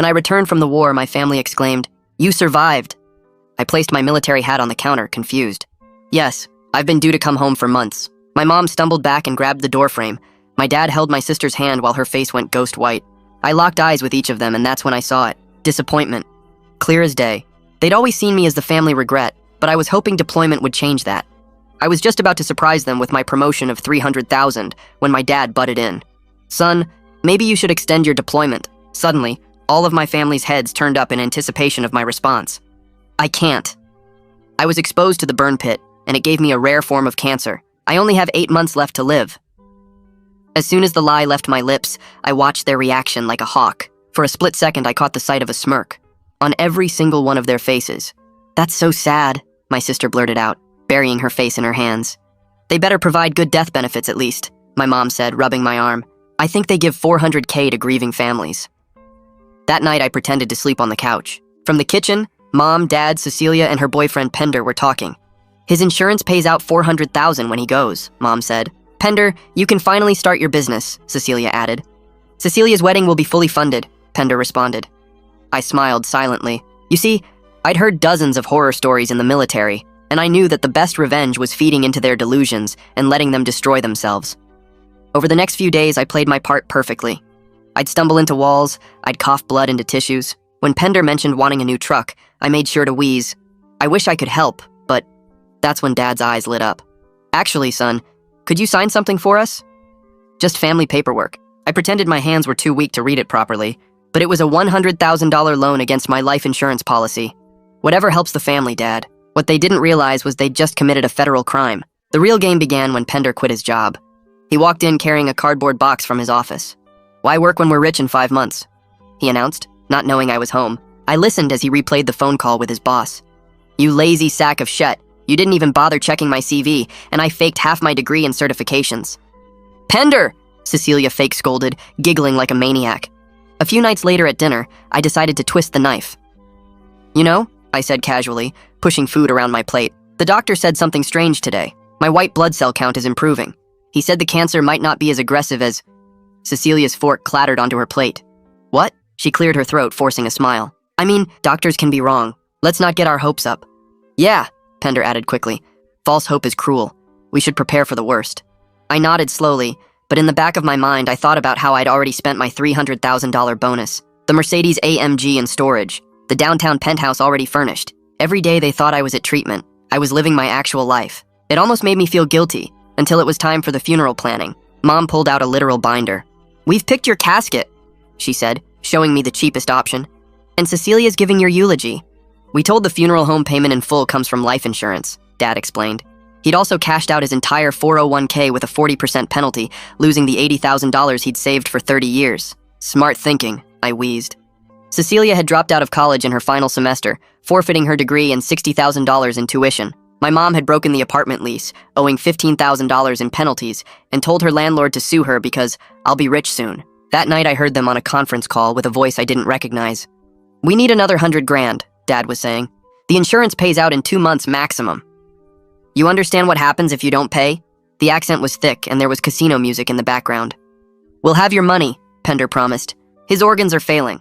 When I returned from the war, my family exclaimed, "You survived!" I placed my military hat on the counter, confused. Yes, I've been due to come home for months. My mom stumbled back and grabbed the doorframe. My dad held my sister's hand while her face went ghost white. I locked eyes with each of them, and that's when I saw it. Disappointment. Clear as day. They'd always seen me as the family regret, but I was hoping deployment would change that. I was just about to surprise them with my promotion of $300,000 when my dad butted in. "Son, maybe you should extend your deployment." Suddenly, all of my family's heads turned up in anticipation of my response. "I can't." I was exposed to the burn pit, and it gave me a rare form of cancer. I only have 8 months left to live. As soon as the lie left my lips, I watched their reaction like a hawk. For a split second, I caught the sight of a smirk on every single one of their faces. "That's so sad," my sister blurted out, burying her face in her hands. "They better provide good death benefits at least," my mom said, rubbing my arm. "I think they give $400K to grieving families." That night, I pretended to sleep on the couch. From the kitchen, Mom, Dad, Cecilia, and her boyfriend Pender were talking. "His insurance pays out $400,000 when he goes," Mom said. "Pender, you can finally start your business," Cecilia added. "Cecilia's wedding will be fully funded," Pender responded. I smiled silently. You see, I'd heard dozens of horror stories in the military, and I knew that the best revenge was feeding into their delusions and letting them destroy themselves. Over the next few days, I played my part perfectly. I'd stumble into walls, I'd cough blood into tissues. When Pender mentioned wanting a new truck, I made sure to wheeze. I wish I could help, but that's when Dad's eyes lit up. "Actually, son, could you sign something for us?" "Just family paperwork." I pretended my hands were too weak to read it properly, but it was a $100,000 loan against my life insurance policy. "Whatever helps the family, Dad." What they didn't realize was they'd just committed a federal crime. The real game began when Pender quit his job. He walked in carrying a cardboard box from his office. "Why work when we're rich in 5 months?" he announced, not knowing I was home. I listened as he replayed the phone call with his boss. "You lazy sack of shit. You didn't even bother checking my CV, and I faked half my degree and certifications." "Pender!" Cecilia fake scolded, giggling like a maniac. A few nights later at dinner, I decided to twist the knife. "You know," I said casually, pushing food around my plate, "the doctor said something strange today. My white blood cell count is improving. He said the cancer might not be as aggressive as—" Cecilia's fork clattered onto her plate. "What?" She cleared her throat, forcing a smile. "I mean, doctors can be wrong. Let's not get our hopes up." "Yeah," Pender added quickly. "False hope is cruel. We should prepare for the worst." I nodded slowly, but in the back of my mind, I thought about how I'd already spent my $300,000 bonus. The Mercedes AMG in storage. The downtown penthouse already furnished. Every day they thought I was at treatment. I was living my actual life. It almost made me feel guilty, until it was time for the funeral planning. Mom pulled out a literal binder. "We've picked your casket," she said, showing me the cheapest option. "And Cecilia's giving your eulogy." "We told the funeral home payment in full comes from life insurance," Dad explained. He'd also cashed out his entire 401k with a 40% penalty, losing the $80,000 he'd saved for 30 years. "Smart thinking," I wheezed. Cecilia had dropped out of college in her final semester, forfeiting her degree and $60,000 in tuition. My mom had broken the apartment lease, owing $15,000 in penalties, and told her landlord to sue her because I'll be rich soon. That night I heard them on a conference call with a voice I didn't recognize. "We need another $100,000, Dad was saying. "The insurance pays out in 2 months maximum." "You understand what happens if you don't pay?" The accent was thick, and there was casino music in the background. "We'll have your money," Pender promised. His organs are failing.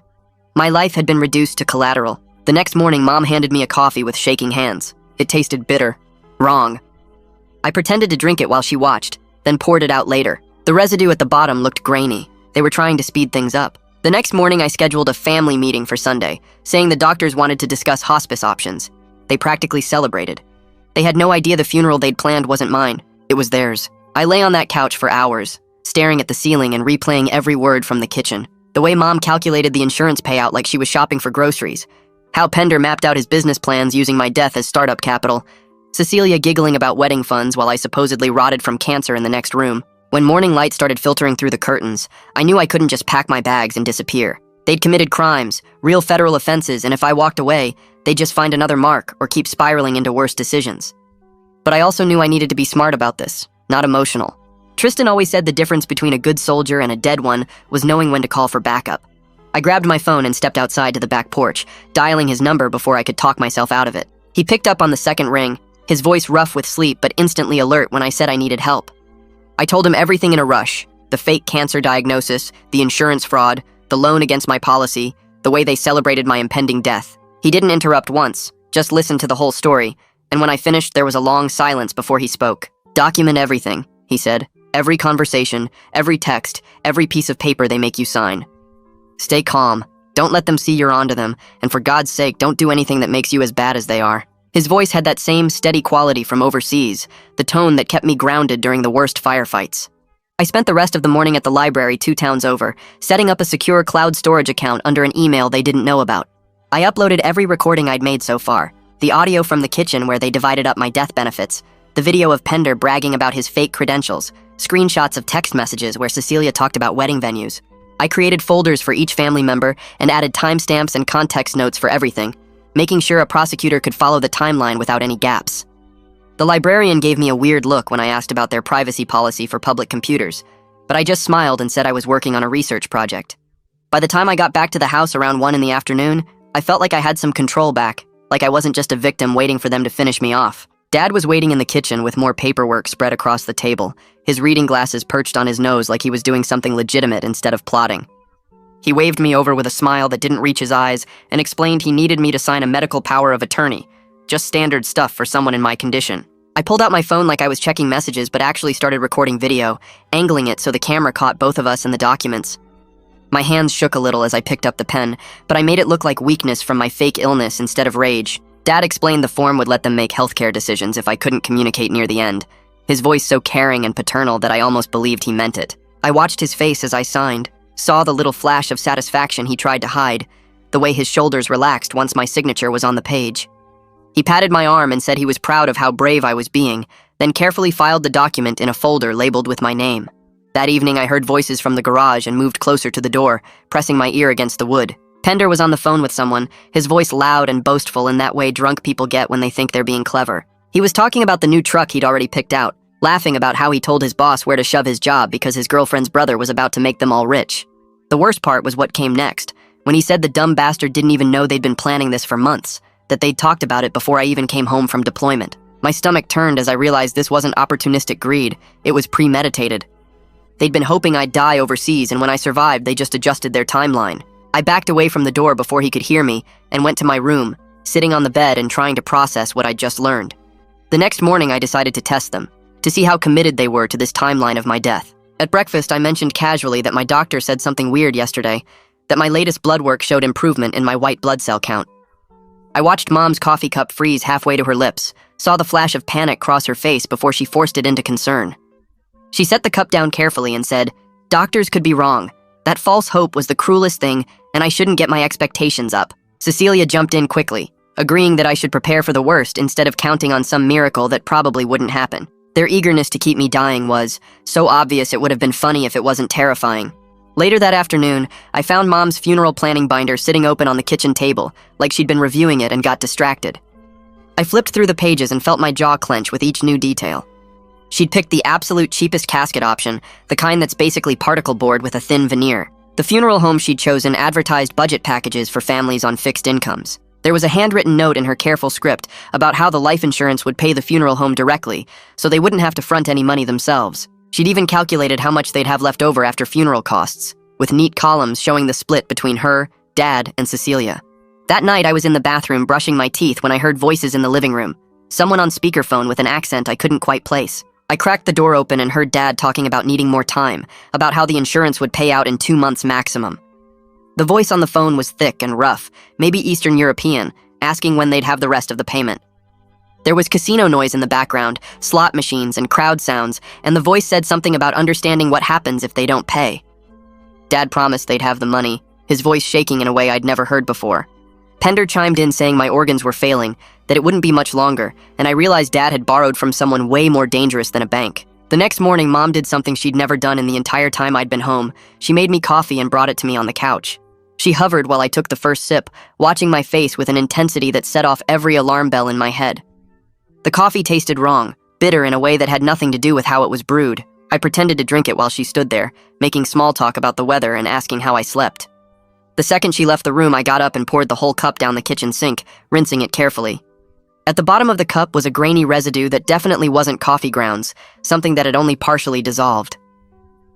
My life had been reduced to collateral. The next morning, Mom handed me a coffee with shaking hands. It tasted bitter. Wrong. I pretended to drink it while she watched, then poured it out later. The residue at the bottom looked grainy. They were trying to speed things up. The next morning, I scheduled a family meeting for Sunday, saying the doctors wanted to discuss hospice options. They practically celebrated. They had no idea the funeral they'd planned wasn't mine. It was theirs. I lay on that couch for hours, staring at the ceiling and replaying every word from the kitchen. The way Mom calculated the insurance payout like she was shopping for groceries. How Pender mapped out his business plans using my death as startup capital. Cecilia giggling about wedding funds while I supposedly rotted from cancer in the next room. When morning light started filtering through the curtains, I knew I couldn't just pack my bags and disappear. They'd committed crimes, real federal offenses, and if I walked away, they'd just find another mark or keep spiraling into worse decisions. But I also knew I needed to be smart about this, not emotional. Tristan always said the difference between a good soldier and a dead one was knowing when to call for backup. I grabbed my phone and stepped outside to the back porch, dialing his number before I could talk myself out of it. He picked up on the second ring, his voice rough with sleep but instantly alert when I said I needed help. I told him everything in a rush, the fake cancer diagnosis, the insurance fraud, the loan against my policy, the way they celebrated my impending death. He didn't interrupt once, just listened to the whole story, and when I finished, there was a long silence before he spoke. "Document everything," he said. "Every conversation, every text, every piece of paper they make you sign. Stay calm. Don't let them see you're onto them, and for God's sake, don't do anything that makes you as bad as they are." His voice had that same steady quality from overseas, the tone that kept me grounded during the worst firefights. I spent the rest of the morning at the library 2 towns over, setting up a secure cloud storage account under an email they didn't know about. I uploaded every recording I'd made so far, the audio from the kitchen where they divided up my death benefits, the video of Pender bragging about his fake credentials, screenshots of text messages where Cecilia talked about wedding venues. I created folders for each family member and added timestamps and context notes for everything, making sure a prosecutor could follow the timeline without any gaps. The librarian gave me a weird look when I asked about their privacy policy for public computers, but I just smiled and said I was working on a research project. By the time I got back to the house around 1 in the afternoon, I felt like I had some control back, like I wasn't just a victim waiting for them to finish me off. Dad was waiting in the kitchen with more paperwork spread across the table, his reading glasses perched on his nose like he was doing something legitimate instead of plotting. He waved me over with a smile that didn't reach his eyes and explained he needed me to sign a medical power of attorney, just standard stuff for someone in my condition. I pulled out my phone like I was checking messages but actually started recording video, angling it so the camera caught both of us in the documents. My hands shook a little as I picked up the pen, but I made it look like weakness from my fake illness instead of rage. Dad explained the form would let them make healthcare decisions if I couldn't communicate near the end, his voice so caring and paternal that I almost believed he meant it. I watched his face as I signed, saw the little flash of satisfaction he tried to hide, the way his shoulders relaxed once my signature was on the page. He patted my arm and said he was proud of how brave I was being, then carefully filed the document in a folder labeled with my name. That evening, I heard voices from the garage and moved closer to the door, pressing my ear against the wood. Pender was on the phone with someone, his voice loud and boastful in that way drunk people get when they think they're being clever. He was talking about the new truck he'd already picked out, laughing about how he told his boss where to shove his job because his girlfriend's brother was about to make them all rich. The worst part was what came next, when he said the dumb bastard didn't even know they'd been planning this for months, that they'd talked about it before I even came home from deployment. My stomach turned as I realized this wasn't opportunistic greed, it was premeditated. They'd been hoping I'd die overseas, and when I survived, they just adjusted their timeline. I backed away from the door before he could hear me and went to my room, sitting on the bed and trying to process what I'd just learned. The next morning, I decided to test them, to see how committed they were to this timeline of my death. At breakfast, I mentioned casually that my doctor said something weird yesterday, that my latest blood work showed improvement in my white blood cell count. I watched Mom's coffee cup freeze halfway to her lips, saw the flash of panic cross her face before she forced it into concern. She set the cup down carefully and said, "Doctors could be wrong. That false hope was the cruelest thing, and I shouldn't get my expectations up." Cecilia jumped in quickly, agreeing that I should prepare for the worst instead of counting on some miracle that probably wouldn't happen. Their eagerness to keep me dying was so obvious it would have been funny if it wasn't terrifying. Later that afternoon, I found Mom's funeral planning binder sitting open on the kitchen table, like she'd been reviewing it and got distracted. I flipped through the pages and felt my jaw clench with each new detail. She'd picked the absolute cheapest casket option, the kind that's basically particle board with a thin veneer. The funeral home she'd chosen advertised budget packages for families on fixed incomes. There was a handwritten note in her careful script about how the life insurance would pay the funeral home directly, so they wouldn't have to front any money themselves. She'd even calculated how much they'd have left over after funeral costs, with neat columns showing the split between her, Dad, and Cecilia. That night, I was in the bathroom brushing my teeth when I heard voices in the living room, someone on speakerphone with an accent I couldn't quite place. I cracked the door open and heard Dad talking about needing more time, about how the insurance would pay out in 2 months maximum. The voice on the phone was thick and rough, maybe Eastern European, asking when they'd have the rest of the payment. There was casino noise in the background, slot machines and crowd sounds, and the voice said something about understanding what happens if they don't pay. Dad promised they'd have the money, his voice shaking in a way I'd never heard before. Pender chimed in saying my organs were failing, that it wouldn't be much longer, and I realized Dad had borrowed from someone way more dangerous than a bank. The next morning, Mom did something she'd never done in the entire time I'd been home. She made me coffee and brought it to me on the couch. She hovered while I took the first sip, watching my face with an intensity that set off every alarm bell in my head. The coffee tasted wrong, bitter in a way that had nothing to do with how it was brewed. I pretended to drink it while she stood there, making small talk about the weather and asking how I slept. The second she left the room, I got up and poured the whole cup down the kitchen sink, rinsing it carefully. At the bottom of the cup was a grainy residue that definitely wasn't coffee grounds, something that had only partially dissolved.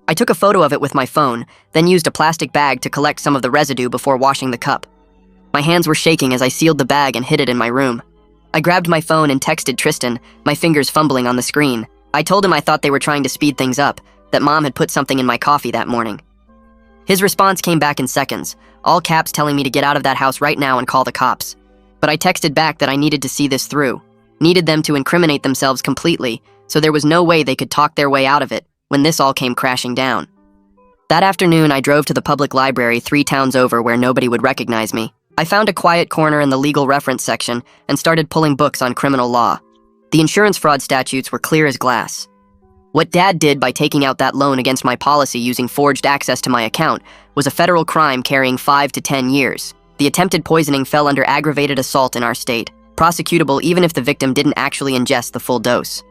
I took a photo of it with my phone, then used a plastic bag to collect some of the residue before washing the cup. My hands were shaking as I sealed the bag and hid it in my room. I grabbed my phone and texted Tristan, my fingers fumbling on the screen. I told him I thought they were trying to speed things up, that Mom had put something in my coffee that morning. His response came back in seconds, all caps telling me to get out of that house right now and call the cops. But I texted back that I needed to see this through, needed them to incriminate themselves completely, so there was no way they could talk their way out of it when this all came crashing down. That afternoon, I drove to the public library 3 towns over where nobody would recognize me. I found a quiet corner in the legal reference section and started pulling books on criminal law. The insurance fraud statutes were clear as glass. What Dad did by taking out that loan against my policy using forged access to my account was a federal crime carrying 5 to 10 years. The attempted poisoning fell under aggravated assault in our state, prosecutable even if the victim didn't actually ingest the full dose.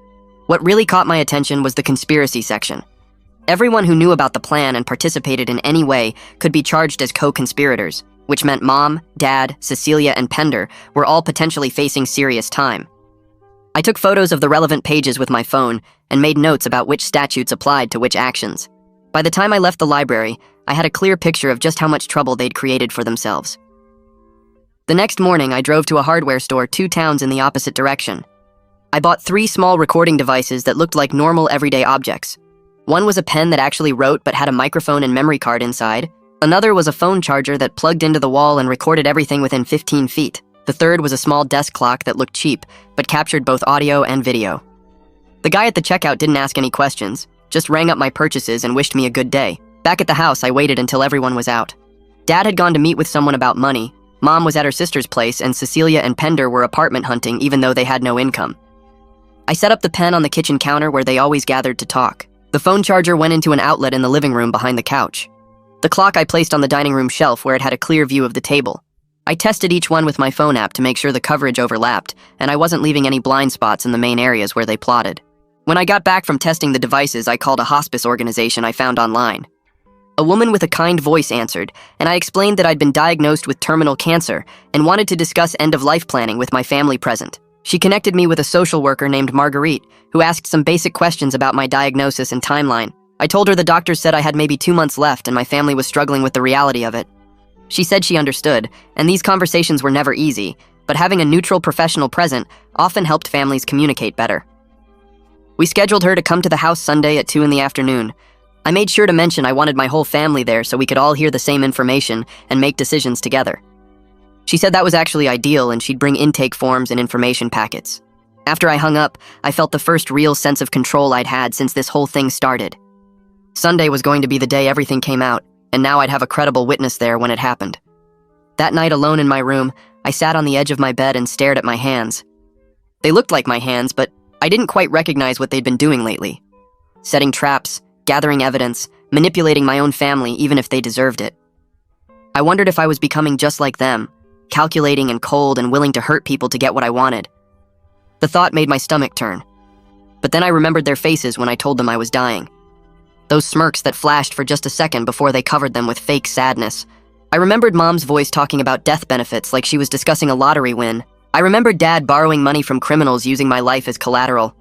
What really caught my attention was the conspiracy section. Everyone who knew about the plan and participated in any way could be charged as co-conspirators, which meant Mom, Dad, Cecilia, and Pender were all potentially facing serious time. I took photos of the relevant pages with my phone and made notes about which statutes applied to which actions. By the time I left the library, I had a clear picture of just how much trouble they'd created for themselves. The next morning, I drove to a hardware store 2 towns in the opposite direction. I bought 3 small recording devices that looked like normal everyday objects. One was a pen that actually wrote but had a microphone and memory card inside. Another was a phone charger that plugged into the wall and recorded everything within 15 feet. The third was a small desk clock that looked cheap, but captured both audio and video. The guy at the checkout didn't ask any questions, just rang up my purchases and wished me a good day. Back at the house, I waited until everyone was out. Dad had gone to meet with someone about money, Mom was at her sister's place, and Cecilia and Pender were apartment hunting even though they had no income. I set up the pen on the kitchen counter where they always gathered to talk. The phone charger went into an outlet in the living room behind the couch. The clock I placed on the dining room shelf where it had a clear view of the table. I tested each one with my phone app to make sure the coverage overlapped, and I wasn't leaving any blind spots in the main areas where they plotted. When I got back from testing the devices, I called a hospice organization I found online. A woman with a kind voice answered, and I explained that I'd been diagnosed with terminal cancer and wanted to discuss end-of-life planning with my family present. She connected me with a social worker named Marguerite, who asked some basic questions about my diagnosis and timeline. I told her the doctors said I had maybe 2 months left and my family was struggling with the reality of it. She said she understood, and these conversations were never easy, but having a neutral professional present often helped families communicate better. We scheduled her to come to the house Sunday at 2 in the afternoon. I made sure to mention I wanted my whole family there so we could all hear the same information and make decisions together. She said that was actually ideal and she'd bring intake forms and information packets. After I hung up, I felt the first real sense of control I'd had since this whole thing started. Sunday was going to be the day everything came out, and now I'd have a credible witness there when it happened. That night, alone in my room, I sat on the edge of my bed and stared at my hands. They looked like my hands, but I didn't quite recognize what they'd been doing lately. Setting traps, gathering evidence, manipulating my own family even if they deserved it. I wondered if I was becoming just like them, calculating and cold and willing to hurt people to get what I wanted. The thought made my stomach turn. But then I remembered their faces when I told them I was dying. Those smirks that flashed for just a second before they covered them with fake sadness. I remembered Mom's voice talking about death benefits like she was discussing a lottery win. I remembered Dad borrowing money from criminals using my life as collateral.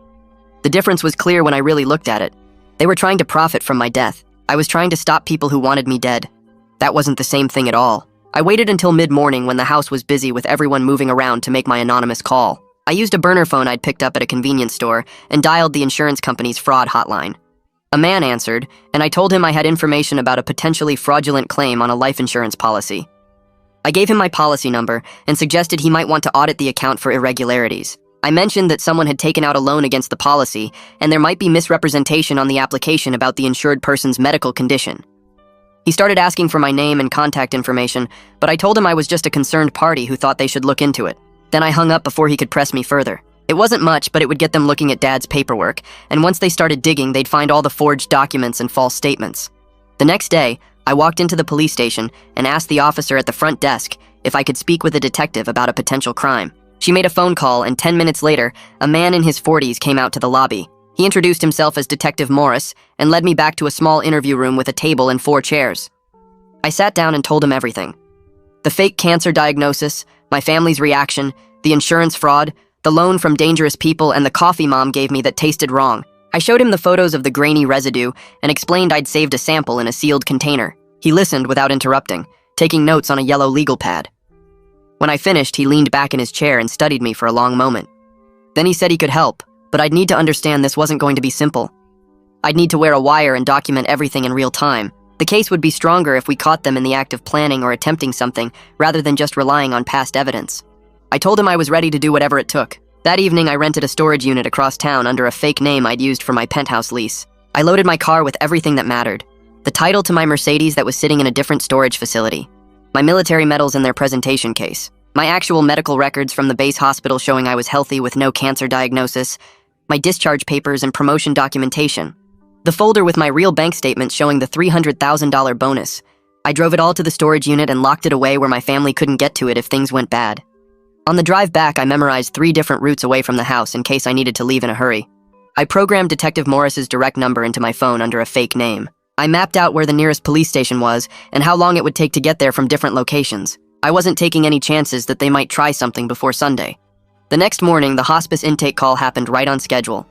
The difference was clear when I really looked at it. They were trying to profit from my death. I was trying to stop people who wanted me dead. That wasn't the same thing at all. I waited until mid-morning when the house was busy with everyone moving around to make my anonymous call. I used a burner phone I'd picked up at a convenience store and dialed the insurance company's fraud hotline. A man answered, and I told him I had information about a potentially fraudulent claim on a life insurance policy. I gave him my policy number and suggested he might want to audit the account for irregularities. I mentioned that someone had taken out a loan against the policy, and there might be misrepresentation on the application about the insured person's medical condition. He started asking for my name and contact information, but I told him I was just a concerned party who thought they should look into it. Then I hung up before he could press me further. It wasn't much, but it would get them looking at Dad's paperwork, and once they started digging, they'd find all the forged documents and false statements. The next day, I walked into the police station and asked the officer at the front desk if I could speak with a detective about a potential crime. She made a phone call, and 10 minutes later, a man in his 40s came out to the lobby. He introduced himself as Detective Morris and led me back to a small interview room with a table and 4 chairs. I sat down and told him everything. The fake cancer diagnosis, my family's reaction, the insurance fraud, the loan from dangerous people, and the coffee Mom gave me that tasted wrong. I showed him the photos of the grainy residue and explained I'd saved a sample in a sealed container. He listened without interrupting, taking notes on a yellow legal pad. When I finished, he leaned back in his chair and studied me for a long moment. Then he said he could help, but I'd need to understand this wasn't going to be simple. I'd need to wear a wire and document everything in real time. The case would be stronger if we caught them in the act of planning or attempting something, rather than just relying on past evidence. I told him I was ready to do whatever it took. That evening, I rented a storage unit across town under a fake name I'd used for my penthouse lease. I loaded my car with everything that mattered. The title to my Mercedes that was sitting in a different storage facility. My military medals in their presentation case. My actual medical records from the base hospital showing I was healthy with no cancer diagnosis. My discharge papers and promotion documentation. The folder with my real bank statements showing the $300,000 bonus. I drove it all to the storage unit and locked it away where my family couldn't get to it if things went bad. On the drive back, I memorized 3 different routes away from the house in case I needed to leave in a hurry. I programmed Detective Morris's direct number into my phone under a fake name. I mapped out where the nearest police station was and how long it would take to get there from different locations. I wasn't taking any chances that they might try something before Sunday. The next morning, the hospice intake call happened right on schedule.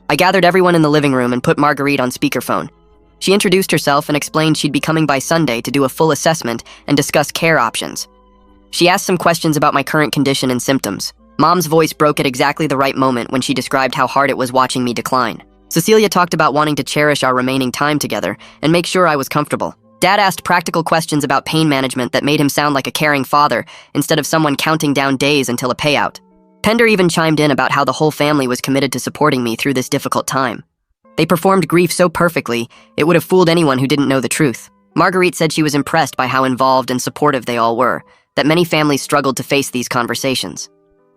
I gathered everyone in the living room and put Marguerite on speakerphone. She introduced herself and explained she'd be coming by Sunday to do a full assessment and discuss care options. She asked some questions about my current condition and symptoms. Mom's voice broke at exactly the right moment when she described how hard it was watching me decline. Cecilia talked about wanting to cherish our remaining time together and make sure I was comfortable. Dad asked practical questions about pain management that made him sound like a caring father instead of someone counting down days until a payout. Pender even chimed in about how the whole family was committed to supporting me through this difficult time. They performed grief so perfectly, it would have fooled anyone who didn't know the truth. Marguerite said she was impressed by how involved and supportive they all were, that many families struggled to face these conversations.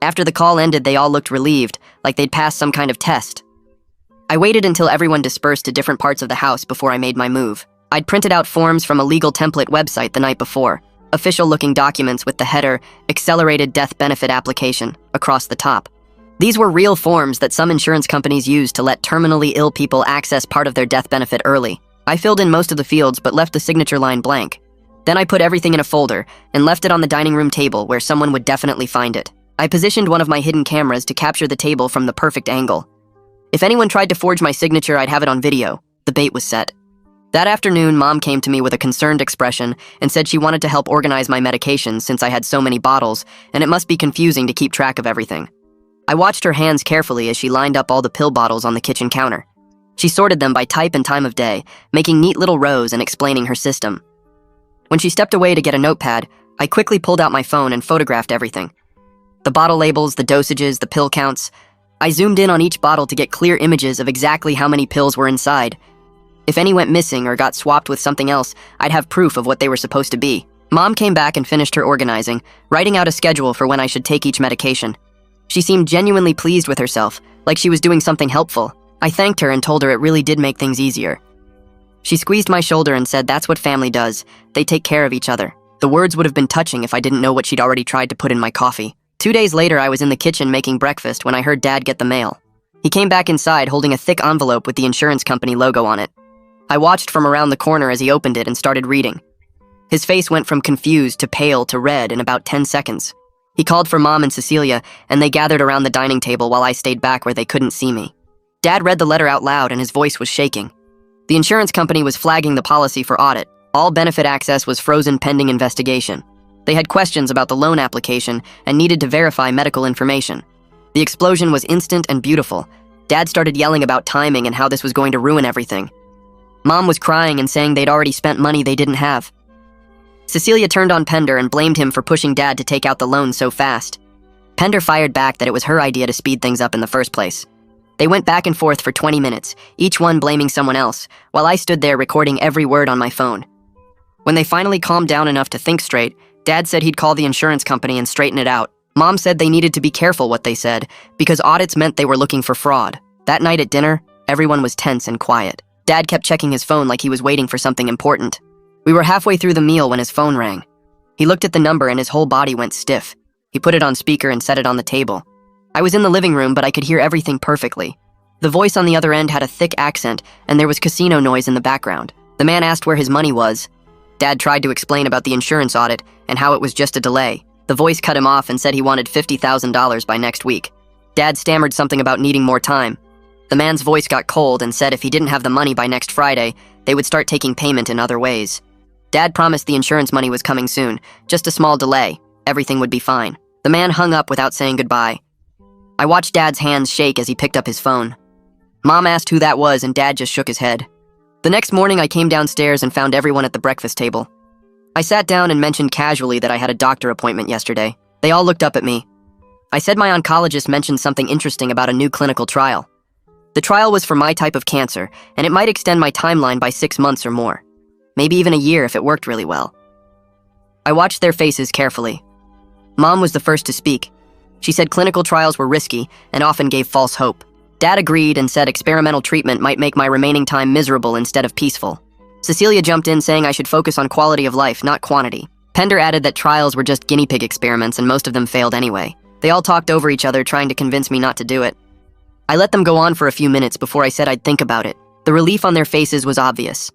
After the call ended, they all looked relieved, like they'd passed some kind of test. I waited until everyone dispersed to different parts of the house before I made my move. I'd printed out forms from a legal template website the night before, official-looking documents with the header, Accelerated Death Benefit Application, across the top. These were real forms that some insurance companies use to let terminally ill people access part of their death benefit early. I filled in most of the fields but left the signature line blank. Then I put everything in a folder and left it on the dining room table where someone would definitely find it. I positioned one of my hidden cameras to capture the table from the perfect angle. If anyone tried to forge my signature, I'd have it on video. The bait was set. That afternoon, Mom came to me with a concerned expression and said she wanted to help organize my medications since I had so many bottles, and it must be confusing to keep track of everything. I watched her hands carefully as she lined up all the pill bottles on the kitchen counter. She sorted them by type and time of day, making neat little rows and explaining her system. When she stepped away to get a notepad, I quickly pulled out my phone and photographed everything. The bottle labels, the dosages, the pill counts. I zoomed in on each bottle to get clear images of exactly how many pills were inside. If any went missing or got swapped with something else, I'd have proof of what they were supposed to be. Mom came back and finished her organizing, writing out a schedule for when I should take each medication. She seemed genuinely pleased with herself, like she was doing something helpful. I thanked her and told her it really did make things easier. She squeezed my shoulder and said that's what family does. They take care of each other. The words would have been touching if I didn't know what she'd already tried to put in my coffee. 2 days later, I was in the kitchen making breakfast when I heard Dad get the mail. He came back inside holding a thick envelope with the insurance company logo on it. I watched from around the corner as he opened it and started reading. His face went from confused to pale to red in about 10 seconds. He called for Mom and Cecilia, and they gathered around the dining table while I stayed back where they couldn't see me. Dad read the letter out loud and his voice was shaking. The insurance company was flagging the policy for audit. All benefit access was frozen pending investigation. They had questions about the loan application and needed to verify medical information. The explosion was instant and beautiful. Dad started yelling about timing and how this was going to ruin everything. Mom was crying and saying they'd already spent money they didn't have. Cecilia turned on Pender and blamed him for pushing Dad to take out the loan so fast. Pender fired back that it was her idea to speed things up in the first place. They went back and forth for 20 minutes, each one blaming someone else, while I stood there recording every word on my phone. When they finally calmed down enough to think straight, Dad said he'd call the insurance company and straighten it out. Mom said they needed to be careful what they said, because audits meant they were looking for fraud. That night at dinner, everyone was tense and quiet. Dad kept checking his phone like he was waiting for something important. We were halfway through the meal when his phone rang. He looked at the number and his whole body went stiff. He put it on speaker and set it on the table. I was in the living room, but I could hear everything perfectly. The voice on the other end had a thick accent, and there was casino noise in the background. The man asked where his money was. Dad tried to explain about the insurance audit and how it was just a delay. The voice cut him off and said he wanted $50,000 by next week. Dad stammered something about needing more time. The man's voice got cold and said if he didn't have the money by next Friday, they would start taking payment in other ways. Dad promised the insurance money was coming soon, just a small delay. Everything would be fine. The man hung up without saying goodbye. I watched Dad's hands shake as he picked up his phone. Mom asked who that was and Dad just shook his head. The next morning I came downstairs and found everyone at the breakfast table. I sat down and mentioned casually that I had a doctor appointment yesterday. They all looked up at me. I said my oncologist mentioned something interesting about a new clinical trial. The trial was for my type of cancer, and it might extend my timeline by 6 months or more. Maybe even a year if it worked really well. I watched their faces carefully. Mom was the first to speak. She said clinical trials were risky and often gave false hope. Dad agreed and said experimental treatment might make my remaining time miserable instead of peaceful. Cecilia jumped in saying I should focus on quality of life, not quantity. Pender added that trials were just guinea pig experiments and most of them failed anyway. They all talked over each other trying to convince me not to do it. I let them go on for a few minutes before I said I'd think about it. The relief on their faces was obvious.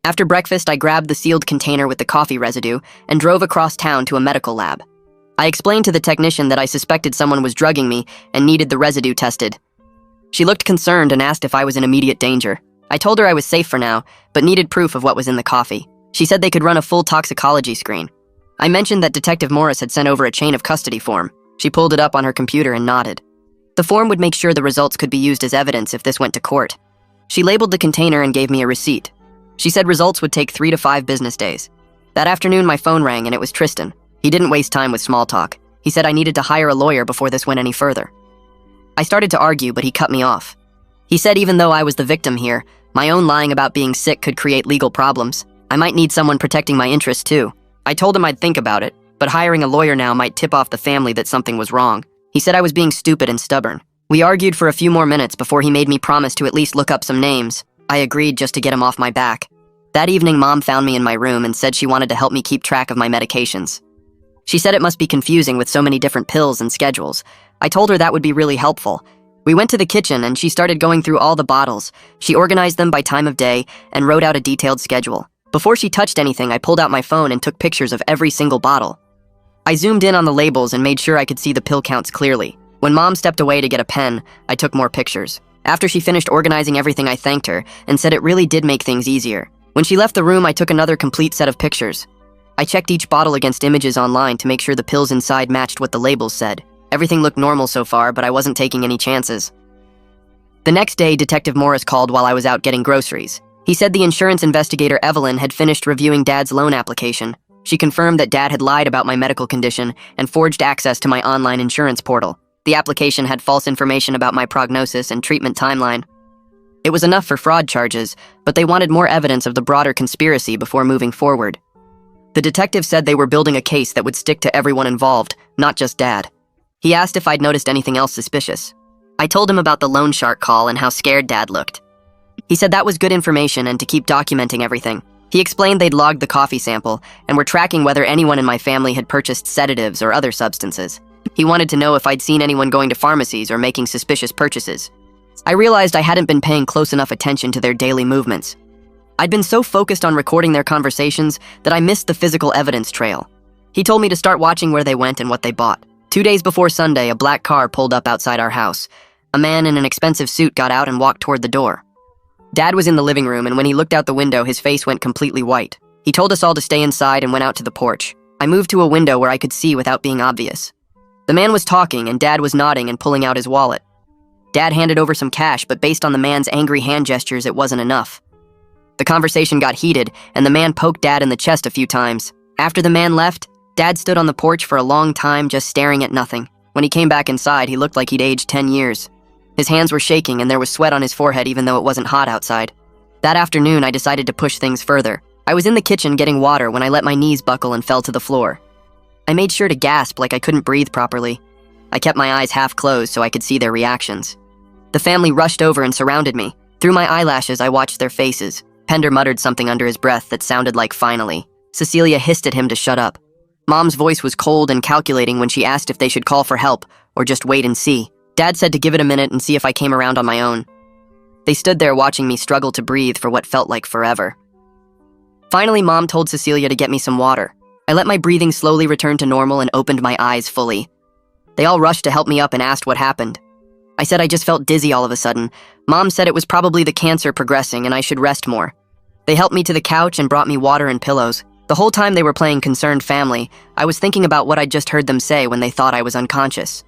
After breakfast, I grabbed the sealed container with the coffee residue and drove across town to a medical lab. I explained to the technician that I suspected someone was drugging me and needed the residue tested. She looked concerned and asked if I was in immediate danger. I told her I was safe for now, but needed proof of what was in the coffee. She said they could run a full toxicology screen. I mentioned that Detective Morris had sent over a chain of custody form. She pulled it up on her computer and nodded. The form would make sure the results could be used as evidence if this went to court. She labeled the container and gave me a receipt. She said results would take 3 to 5 business days. That afternoon, my phone rang and it was Tristan. He didn't waste time with small talk. He said I needed to hire a lawyer before this went any further. I started to argue, but he cut me off. He said even though I was the victim here, my own lying about being sick could create legal problems. I might need someone protecting my interests too. I told him I'd think about it, but hiring a lawyer now might tip off the family that something was wrong. He said I was being stupid and stubborn. We argued for a few more minutes before he made me promise to at least look up some names. I agreed just to get him off my back. That evening, Mom found me in my room and said she wanted to help me keep track of my medications. She said it must be confusing with so many different pills and schedules. I told her that would be really helpful. We went to the kitchen and she started going through all the bottles. She organized them by time of day and wrote out a detailed schedule. Before she touched anything, I pulled out my phone and took pictures of every single bottle. I zoomed in on the labels and made sure I could see the pill counts clearly. When Mom stepped away to get a pen, I took more pictures. After she finished organizing everything, I thanked her and said it really did make things easier. When she left the room, I took another complete set of pictures. I checked each bottle against images online to make sure the pills inside matched what the labels said. Everything looked normal so far, but I wasn't taking any chances. The next day, Detective Morris called while I was out getting groceries. He said the insurance investigator Evelyn had finished reviewing Dad's loan application. She confirmed that Dad had lied about my medical condition and forged access to my online insurance portal. The application had false information about my prognosis and treatment timeline. It was enough for fraud charges, but they wanted more evidence of the broader conspiracy before moving forward. The detective said they were building a case that would stick to everyone involved, not just Dad. He asked if I'd noticed anything else suspicious. I told him about the loan shark call and how scared Dad looked. He said that was good information and to keep documenting everything. He explained they'd logged the coffee sample and were tracking whether anyone in my family had purchased sedatives or other substances. He wanted to know if I'd seen anyone going to pharmacies or making suspicious purchases. I realized I hadn't been paying close enough attention to their daily movements. I'd been so focused on recording their conversations that I missed the physical evidence trail. He told me to start watching where they went and what they bought. 2 days before Sunday, a black car pulled up outside our house. A man in an expensive suit got out and walked toward the door. Dad was in the living room, and when he looked out the window, his face went completely white. He told us all to stay inside and went out to the porch. I moved to a window where I could see without being obvious. The man was talking, and Dad was nodding and pulling out his wallet. Dad handed over some cash, but based on the man's angry hand gestures, it wasn't enough. The conversation got heated, and the man poked Dad in the chest a few times. After the man left, Dad stood on the porch for a long time just staring at nothing. When he came back inside, he looked like he'd aged 10 years. His hands were shaking and there was sweat on his forehead even though it wasn't hot outside. That afternoon, I decided to push things further. I was in the kitchen getting water when I let my knees buckle and fell to the floor. I made sure to gasp like I couldn't breathe properly. I kept my eyes half closed so I could see their reactions. The family rushed over and surrounded me. Through my eyelashes, I watched their faces. Pender muttered something under his breath that sounded like finally. Cecilia hissed at him to shut up. Mom's voice was cold and calculating when she asked if they should call for help or just wait and see. Dad said to give it a minute and see if I came around on my own. They stood there watching me struggle to breathe for what felt like forever. Finally, Mom told Cecilia to get me some water. I let my breathing slowly return to normal and opened my eyes fully. They all rushed to help me up and asked what happened. I said I just felt dizzy all of a sudden. Mom said it was probably the cancer progressing and I should rest more. They helped me to the couch and brought me water and pillows. The whole time they were playing concerned family, I was thinking about what I'd just heard them say when they thought I was unconscious.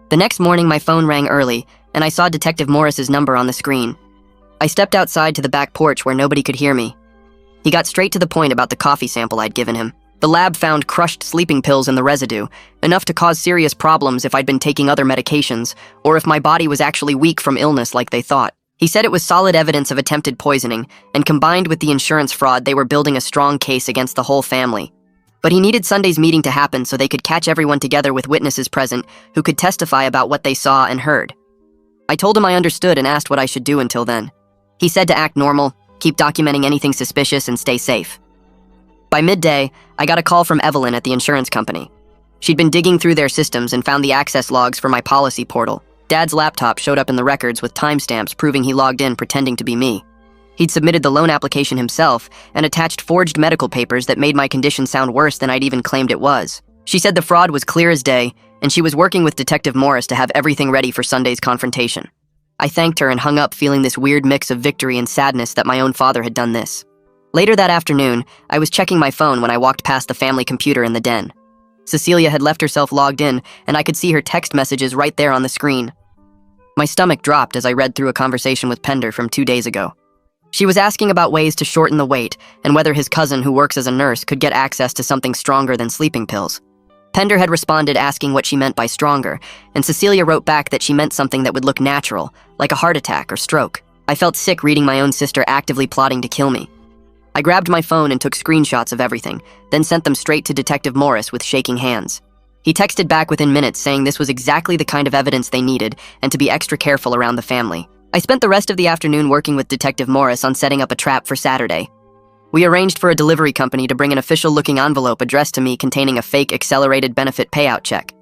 The next morning, my phone rang early, and I saw Detective Morris's number on the screen. I stepped outside to the back porch where nobody could hear me. He got straight to the point about the coffee sample I'd given him. The lab found crushed sleeping pills in the residue, enough to cause serious problems if I'd been taking other medications, or if my body was actually weak from illness like they thought. He said it was solid evidence of attempted poisoning, and combined with the insurance fraud, they were building a strong case against the whole family. But he needed Sunday's meeting to happen so they could catch everyone together with witnesses present who could testify about what they saw and heard. I told him I understood and asked what I should do until then. He said to act normal, keep documenting anything suspicious, and stay safe. By midday, I got a call from Evelyn at the insurance company. She'd been digging through their systems and found the access logs for my policy portal. Dad's laptop showed up in the records with timestamps proving he logged in pretending to be me. He'd submitted the loan application himself and attached forged medical papers that made my condition sound worse than I'd even claimed it was. She said the fraud was clear as day, and she was working with Detective Morris to have everything ready for Sunday's confrontation. I thanked her and hung up, feeling this weird mix of victory and sadness that my own father had done this. Later that afternoon, I was checking my phone when I walked past the family computer in the den. Cecilia had left herself logged in, and I could see her text messages right there on the screen. My stomach dropped as I read through a conversation with Pender from 2 days ago. She was asking about ways to shorten the wait and whether his cousin, who works as a nurse, could get access to something stronger than sleeping pills. Pender had responded asking what she meant by stronger, and Cecilia wrote back that she meant something that would look natural, like a heart attack or stroke. I felt sick reading my own sister actively plotting to kill me. I grabbed my phone and took screenshots of everything, then sent them straight to Detective Morris with shaking hands. He texted back within minutes saying this was exactly the kind of evidence they needed and to be extra careful around the family. I spent the rest of the afternoon working with Detective Morris on setting up a trap for Saturday. We arranged for a delivery company to bring an official-looking envelope addressed to me containing a fake accelerated benefit payout check.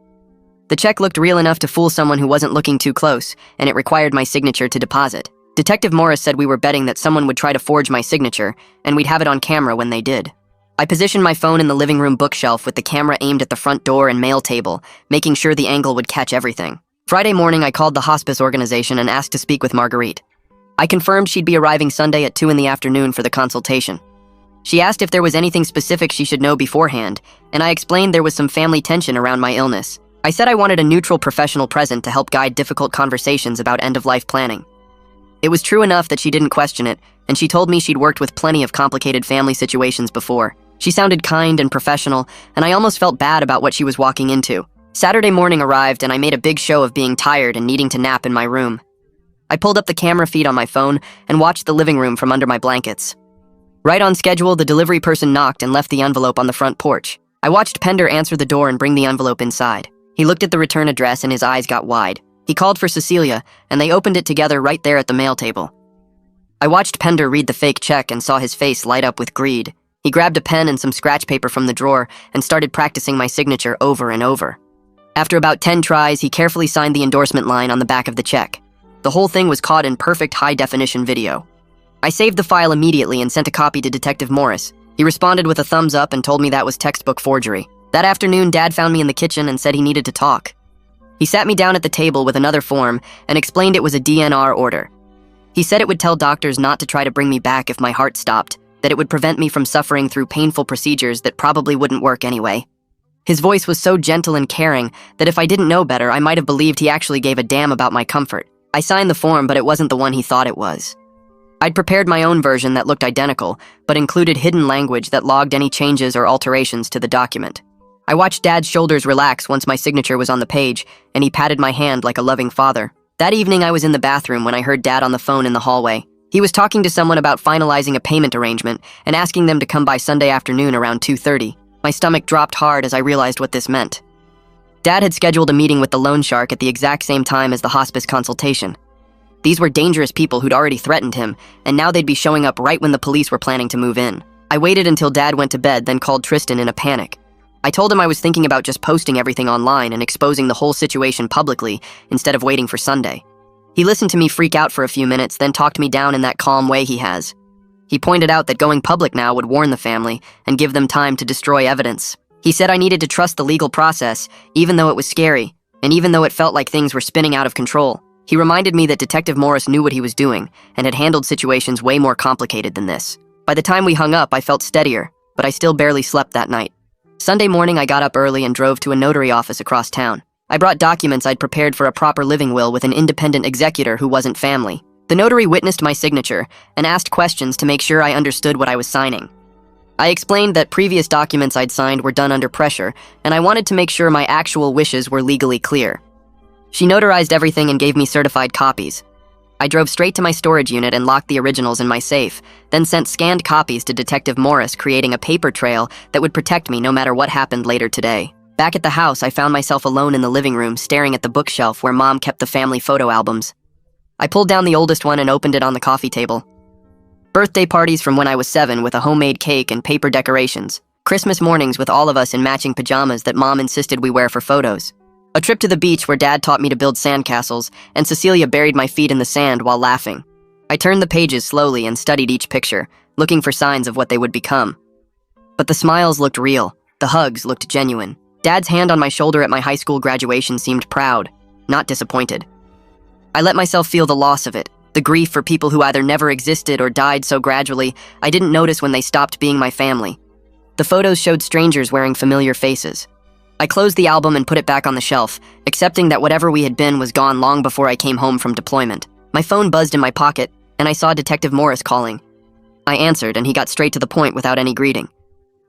The check looked real enough to fool someone who wasn't looking too close, and it required my signature to deposit. Detective Morris said we were betting that someone would try to forge my signature, and we'd have it on camera when they did. I positioned my phone in the living room bookshelf with the camera aimed at the front door and mail table, making sure the angle would catch everything. Friday morning, I called the hospice organization and asked to speak with Marguerite. I confirmed she'd be arriving Sunday at 2 in the afternoon for the consultation. She asked if there was anything specific she should know beforehand, and I explained there was some family tension around my illness. I said I wanted a neutral professional present to help guide difficult conversations about end-of-life planning. It was true enough that she didn't question it, and she told me she'd worked with plenty of complicated family situations before. She sounded kind and professional, and I almost felt bad about what she was walking into. Saturday morning arrived, and I made a big show of being tired and needing to nap in my room. I pulled up the camera feed on my phone and watched the living room from under my blankets. Right on schedule, the delivery person knocked and left the envelope on the front porch. I watched Pender answer the door and bring the envelope inside. He looked at the return address and his eyes got wide. He called for Cecilia, and they opened it together right there at the mail table. I watched Pender read the fake check and saw his face light up with greed. He grabbed a pen and some scratch paper from the drawer and started practicing my signature over and over. After about 10 tries, he carefully signed the endorsement line on the back of the check. The whole thing was caught in perfect high-definition video. I saved the file immediately and sent a copy to Detective Morris. He responded with a thumbs up and told me that was textbook forgery. That afternoon, Dad found me in the kitchen and said he needed to talk. He sat me down at the table with another form and explained it was a DNR order. He said it would tell doctors not to try to bring me back if my heart stopped, that it would prevent me from suffering through painful procedures that probably wouldn't work anyway. His voice was so gentle and caring that if I didn't know better, I might have believed he actually gave a damn about my comfort. I signed the form, but it wasn't the one he thought it was. I'd prepared my own version that looked identical, but included hidden language that logged any changes or alterations to the document. I watched Dad's shoulders relax once my signature was on the page, and he patted my hand like a loving father. That evening, I was in the bathroom when I heard Dad on the phone in the hallway. He was talking to someone about finalizing a payment arrangement and asking them to come by Sunday afternoon around 2:30. My stomach dropped hard as I realized what this meant. Dad had scheduled a meeting with the loan shark at the exact same time as the hospice consultation. These were dangerous people who'd already threatened him, and now they'd be showing up right when the police were planning to move in. I waited until Dad went to bed, then called Tristan in a panic. I told him I was thinking about just posting everything online and exposing the whole situation publicly instead of waiting for Sunday. He listened to me freak out for a few minutes, then talked me down in that calm way he has. He pointed out that going public now would warn the family and give them time to destroy evidence. He said I needed to trust the legal process, even though it was scary, and even though it felt like things were spinning out of control. He reminded me that Detective Morris knew what he was doing and had handled situations way more complicated than this. By the time we hung up, I felt steadier, but I still barely slept that night. Sunday morning, I got up early and drove to a notary office across town. I brought documents I'd prepared for a proper living will with an independent executor who wasn't family. The notary witnessed my signature and asked questions to make sure I understood what I was signing. I explained that previous documents I'd signed were done under pressure, and I wanted to make sure my actual wishes were legally clear. She notarized everything and gave me certified copies. I drove straight to my storage unit and locked the originals in my safe, then sent scanned copies to Detective Morris, creating a paper trail that would protect me no matter what happened later today. Back at the house, I found myself alone in the living room, staring at the bookshelf where Mom kept the family photo albums. I pulled down the oldest one and opened it on the coffee table. Birthday parties from when I was 7 with a homemade cake and paper decorations. Christmas mornings with all of us in matching pajamas that Mom insisted we wear for photos. A trip to the beach where Dad taught me to build sandcastles, and Cecilia buried my feet in the sand while laughing. I turned the pages slowly and studied each picture, looking for signs of what they would become. But the smiles looked real. The hugs looked genuine. Dad's hand on my shoulder at my high school graduation seemed proud, not disappointed. I let myself feel the loss of it, the grief for people who either never existed or died so gradually I didn't notice when they stopped being my family. The photos showed strangers wearing familiar faces. I closed the album and put it back on the shelf, accepting that whatever we had been was gone long before I came home from deployment. My phone buzzed in my pocket, and I saw Detective Morris calling. I answered, and he got straight to the point without any greeting.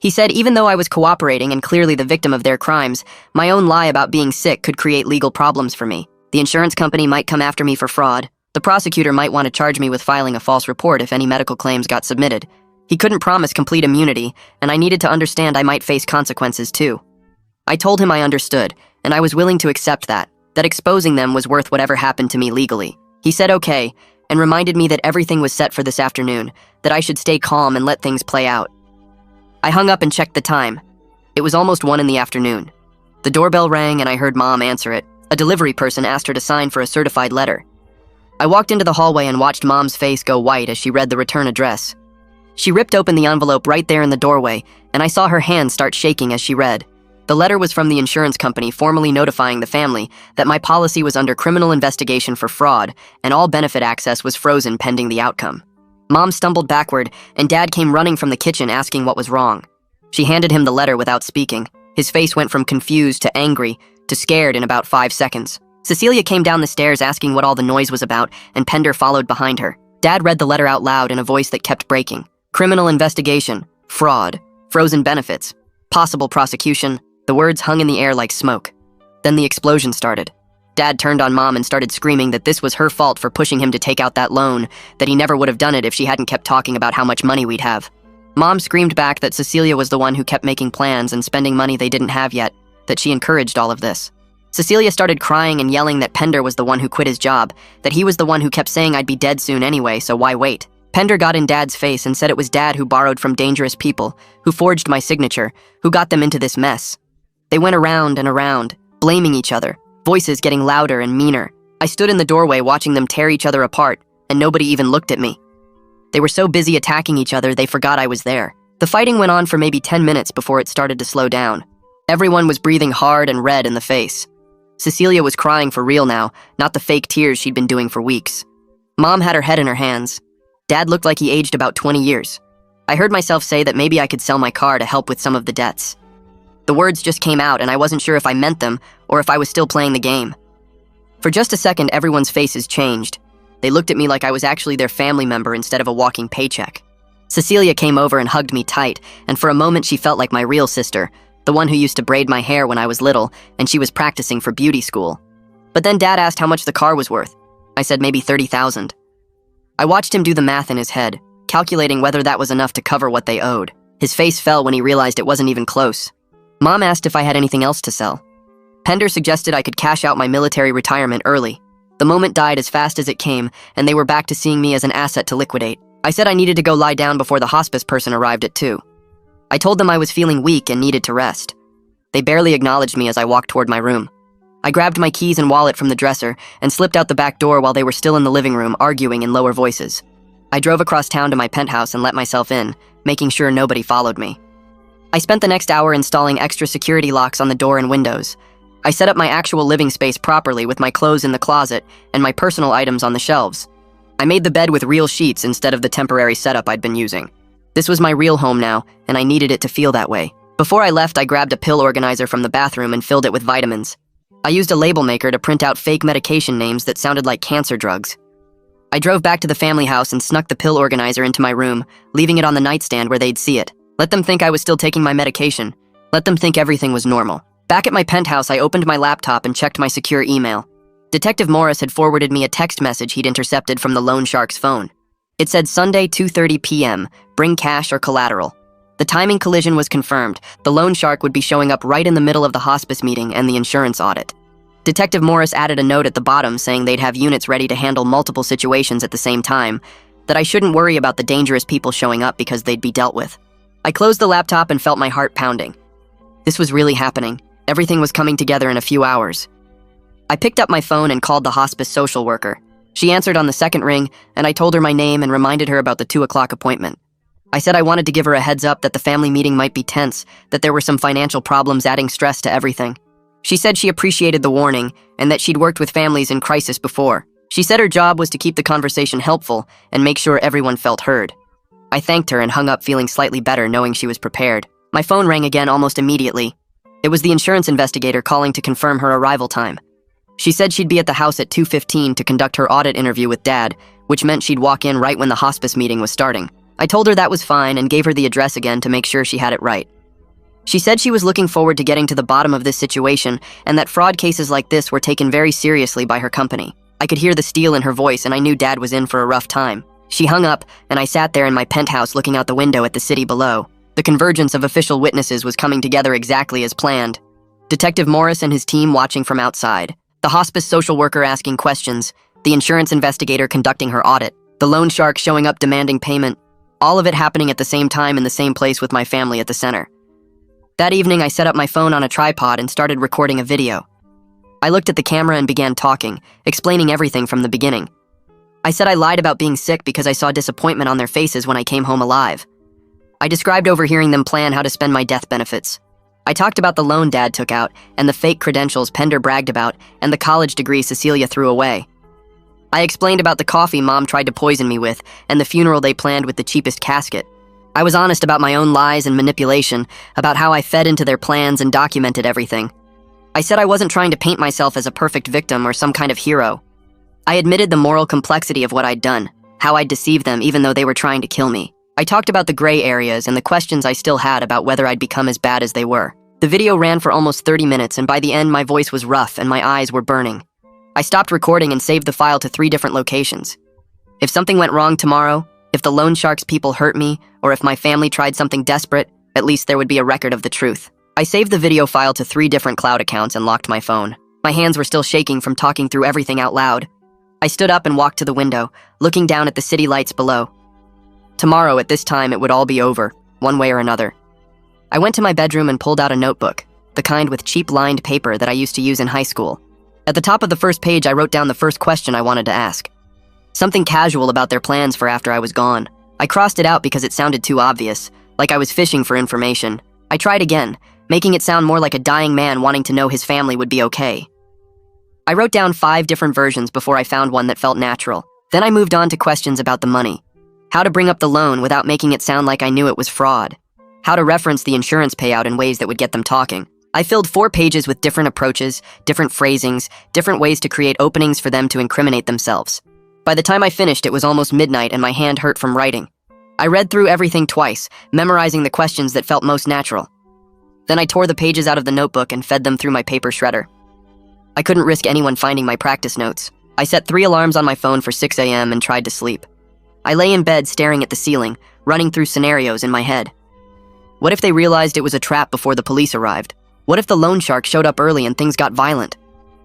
He said even though I was cooperating and clearly the victim of their crimes, my own lie about being sick could create legal problems for me. The insurance company might come after me for fraud. The prosecutor might want to charge me with filing a false report if any medical claims got submitted. He couldn't promise complete immunity, and I needed to understand I might face consequences too. I told him I understood, and I was willing to accept that exposing them was worth whatever happened to me legally. He said okay, and reminded me that everything was set for this afternoon, that I should stay calm and let things play out. I hung up and checked the time. It was almost 1 in the afternoon. The doorbell rang and I heard Mom answer it. A delivery person asked her to sign for a certified letter. I walked into the hallway and watched Mom's face go white as she read the return address. She ripped open the envelope right there in the doorway, and I saw her hand start shaking as she read. The letter was from the insurance company formally notifying the family that my policy was under criminal investigation for fraud and all benefit access was frozen pending the outcome. Mom stumbled backward and Dad came running from the kitchen asking what was wrong. She handed him the letter without speaking. His face went from confused to angry to scared in about 5 seconds. Cecilia came down the stairs asking what all the noise was about, and Pender followed behind her. Dad read the letter out loud in a voice that kept breaking. Criminal investigation, fraud, frozen benefits, possible prosecution. The words hung in the air like smoke. Then the explosion started. Dad turned on Mom and started screaming that this was her fault for pushing him to take out that loan, that he never would have done it if she hadn't kept talking about how much money we'd have. Mom screamed back that Cecilia was the one who kept making plans and spending money they didn't have yet, that she encouraged all of this. Cecilia started crying and yelling that Pender was the one who quit his job, that he was the one who kept saying I'd be dead soon anyway, so why wait? Pender got in Dad's face and said it was Dad who borrowed from dangerous people, who forged my signature, who got them into this mess. They went around and around, blaming each other, voices getting louder and meaner. I stood in the doorway watching them tear each other apart, and nobody even looked at me. They were so busy attacking each other they forgot I was there. The fighting went on for maybe 10 minutes before it started to slow down. Everyone was breathing hard and red in the face. Cecilia was crying for real now, not the fake tears she'd been doing for weeks. Mom had her head in her hands. Dad looked like he aged about 20 years. I heard myself say that maybe I could sell my car to help with some of the debts. The words just came out and I wasn't sure if I meant them or if I was still playing the game. For just a second, everyone's faces changed. They looked at me like I was actually their family member instead of a walking paycheck. Cecilia came over and hugged me tight, and for a moment she felt like my real sister, the one who used to braid my hair when I was little, and she was practicing for beauty school. But then Dad asked how much the car was worth. I said maybe $30,000. I watched him do the math in his head, calculating whether that was enough to cover what they owed. His face fell when he realized it wasn't even close. Mom asked if I had anything else to sell. Pender suggested I could cash out my military retirement early. The moment died as fast as it came, and they were back to seeing me as an asset to liquidate. I said I needed to go lie down before the hospice person arrived at 2. I told them I was feeling weak and needed to rest. They barely acknowledged me as I walked toward my room. I grabbed my keys and wallet from the dresser and slipped out the back door while they were still in the living room, arguing in lower voices. I drove across town to my penthouse and let myself in, making sure nobody followed me. I spent the next hour installing extra security locks on the door and windows. I set up my actual living space properly with my clothes in the closet and my personal items on the shelves. I made the bed with real sheets instead of the temporary setup I'd been using. This was my real home now, and I needed it to feel that way. Before I left, I grabbed a pill organizer from the bathroom and filled it with vitamins. I used a label maker to print out fake medication names that sounded like cancer drugs. I drove back to the family house and snuck the pill organizer into my room, leaving it on the nightstand where they'd see it. Let them think I was still taking my medication. Let them think everything was normal. Back at my penthouse, I opened my laptop and checked my secure email. Detective Morris had forwarded me a text message he'd intercepted from the loan shark's phone. It said Sunday 2:30 p.m., bring cash or collateral. The timing collision was confirmed. The loan shark would be showing up right in the middle of the hospice meeting and the insurance audit. Detective Morris added a note at the bottom saying they'd have units ready to handle multiple situations at the same time, that I shouldn't worry about the dangerous people showing up because they'd be dealt with. I closed the laptop and felt my heart pounding. This was really happening. Everything was coming together in a few hours. I picked up my phone and called the hospice social worker. She answered on the second ring, and I told her my name and reminded her about the 2 o'clock appointment. I said I wanted to give her a heads up that the family meeting might be tense, that there were some financial problems adding stress to everything. She said she appreciated the warning and that she'd worked with families in crisis before. She said her job was to keep the conversation helpful and make sure everyone felt heard. I thanked her and hung up feeling slightly better knowing she was prepared. My phone rang again almost immediately. It was the insurance investigator calling to confirm her arrival time. She said she'd be at the house at 2:15 to conduct her audit interview with Dad, which meant she'd walk in right when the hospice meeting was starting. I told her that was fine and gave her the address again to make sure she had it right. She said she was looking forward to getting to the bottom of this situation and that fraud cases like this were taken very seriously by her company. I could hear the steel in her voice and I knew Dad was in for a rough time. She hung up and I sat there in my penthouse looking out the window at the city below. The convergence of official witnesses was coming together exactly as planned. Detective Morris and his team watching from outside. The hospice social worker asking questions. The insurance investigator conducting her audit. The loan shark showing up demanding payment. All of it happening at the same time in the same place with my family at the center. That evening, I set up my phone on a tripod and started recording a video. I looked at the camera and began talking, explaining everything from the beginning. I said I lied about being sick because I saw disappointment on their faces when I came home alive. I described overhearing them plan how to spend my death benefits. I talked about the loan Dad took out and the fake credentials Pender bragged about and the college degree Cecilia threw away. I explained about the coffee Mom tried to poison me with and the funeral they planned with the cheapest casket. I was honest about my own lies and manipulation, about how I fed into their plans and documented everything. I said I wasn't trying to paint myself as a perfect victim or some kind of hero. I admitted the moral complexity of what I'd done, how I'd deceived them even though they were trying to kill me. I talked about the gray areas and the questions I still had about whether I'd become as bad as they were. The video ran for almost 30 minutes and by the end my voice was rough and my eyes were burning. I stopped recording and saved the file to 3 different locations. If something went wrong tomorrow, if the loan shark's people hurt me, or if my family tried something desperate, at least there would be a record of the truth. I saved the video file to 3 different cloud accounts and locked my phone. My hands were still shaking from talking through everything out loud. I stood up and walked to the window, looking down at the city lights below. Tomorrow at this time it would all be over, one way or another. I went to my bedroom and pulled out a notebook, the kind with cheap lined paper that I used to use in high school. At the top of the first page I wrote down the first question I wanted to ask. Something casual about their plans for after I was gone. I crossed it out because it sounded too obvious, like I was fishing for information. I tried again, making it sound more like a dying man wanting to know his family would be okay. I wrote down 5 different versions before I found one that felt natural. Then I moved on to questions about the money. How to bring up the loan without making it sound like I knew it was fraud. How to reference the insurance payout in ways that would get them talking. I filled 4 pages with different approaches, different phrasings, different ways to create openings for them to incriminate themselves. By the time I finished, it was almost midnight and my hand hurt from writing. I read through everything twice, memorizing the questions that felt most natural. Then I tore the pages out of the notebook and fed them through my paper shredder. I couldn't risk anyone finding my practice notes. I set 3 alarms on my phone for 6 a.m. and tried to sleep. I lay in bed staring at the ceiling, running through scenarios in my head. What if they realized it was a trap before the police arrived? What if the loan shark showed up early and things got violent?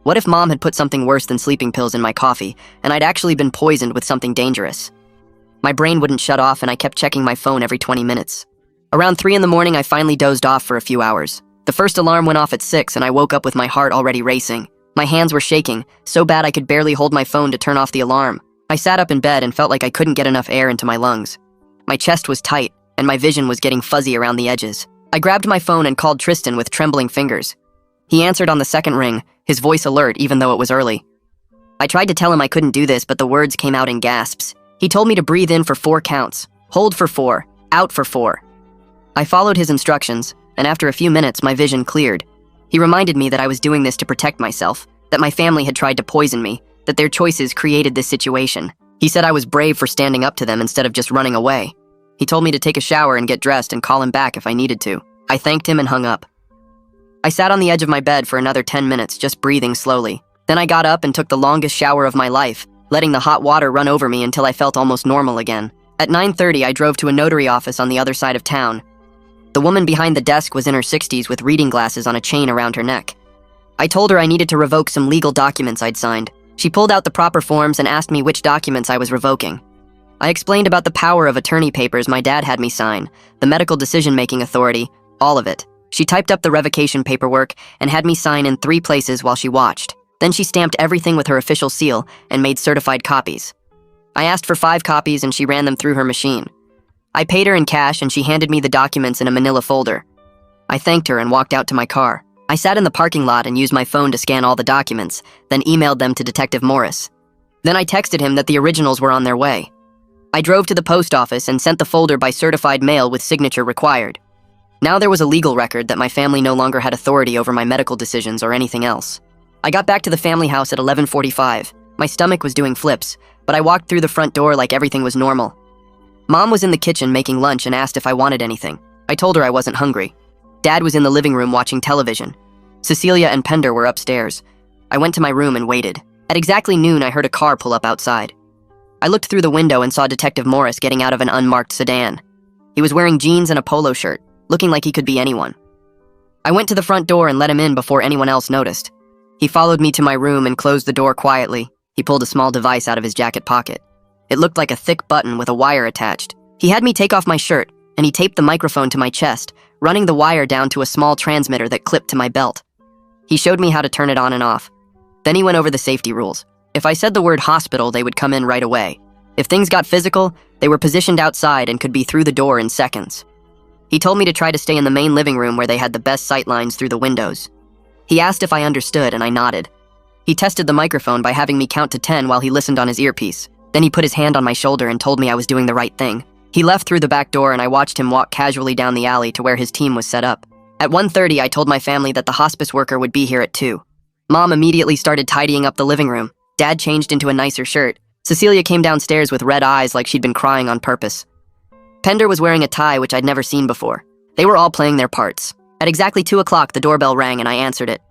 What if Mom had put something worse than sleeping pills in my coffee, and I'd actually been poisoned with something dangerous? My brain wouldn't shut off and I kept checking my phone every 20 minutes. Around 3 in the morning, I finally dozed off for a few hours. The first alarm went off at 6 and I woke up with my heart already racing. My hands were shaking, so bad I could barely hold my phone to turn off the alarm. I sat up in bed and felt like I couldn't get enough air into my lungs. My chest was tight, and my vision was getting fuzzy around the edges. I grabbed my phone and called Tristan with trembling fingers. He answered on the second ring, his voice alert even though it was early. I tried to tell him I couldn't do this, but the words came out in gasps. He told me to breathe in for 4 counts, hold for 4, out for 4. I followed his instructions, and after a few minutes, my vision cleared. He reminded me that I was doing this to protect myself, that my family had tried to poison me, that their choices created this situation. He said I was brave for standing up to them instead of just running away. He told me to take a shower and get dressed and call him back if I needed to. I thanked him and hung up. I sat on the edge of my bed for another 10 minutes, just breathing slowly. Then I got up and took the longest shower of my life, letting the hot water run over me until I felt almost normal again. At 9:30, I drove to a notary office on the other side of town. The woman behind the desk was in her 60s with reading glasses on a chain around her neck. I told her I needed to revoke some legal documents I'd signed. She pulled out the proper forms and asked me which documents I was revoking. I explained about the power of attorney papers my dad had me sign, the medical decision-making authority, all of it. She typed up the revocation paperwork and had me sign in 3 places while she watched. Then she stamped everything with her official seal and made certified copies. I asked for 5 copies and she ran them through her machine. I paid her in cash and she handed me the documents in a manila folder. I thanked her and walked out to my car. I sat in the parking lot and used my phone to scan all the documents, then emailed them to Detective Morris. Then I texted him that the originals were on their way. I drove to the post office and sent the folder by certified mail with signature required. Now there was a legal record that my family no longer had authority over my medical decisions or anything else. I got back to the family house at 11:45. My stomach was doing flips, but I walked through the front door like everything was normal. Mom was in the kitchen making lunch and asked if I wanted anything. I told her I wasn't hungry. Dad was in the living room watching television. Cecilia and Pender were upstairs. I went to my room and waited. At exactly noon, I heard a car pull up outside. I looked through the window and saw Detective Morris getting out of an unmarked sedan. He was wearing jeans and a polo shirt, looking like he could be anyone. I went to the front door and let him in before anyone else noticed. He followed me to my room and closed the door quietly. He pulled a small device out of his jacket pocket. It looked like a thick button with a wire attached. He had me take off my shirt, and he taped the microphone to my chest, running the wire down to a small transmitter that clipped to my belt. He showed me how to turn it on and off. Then he went over the safety rules. If I said the word hospital, they would come in right away. If things got physical, they were positioned outside and could be through the door in seconds. He told me to try to stay in the main living room where they had the best sight lines through the windows. He asked if I understood, and I nodded. He tested the microphone by having me count to 10 while he listened on his earpiece. Then he put his hand on my shoulder and told me I was doing the right thing. He left through the back door and I watched him walk casually down the alley to where his team was set up. At 1:30, I told my family that the hospice worker would be here at 2. Mom immediately started tidying up the living room. Dad changed into a nicer shirt. Cecilia came downstairs with red eyes like she'd been crying on purpose. Pender was wearing a tie which I'd never seen before. They were all playing their parts. At exactly 2 o'clock, the doorbell rang and I answered it.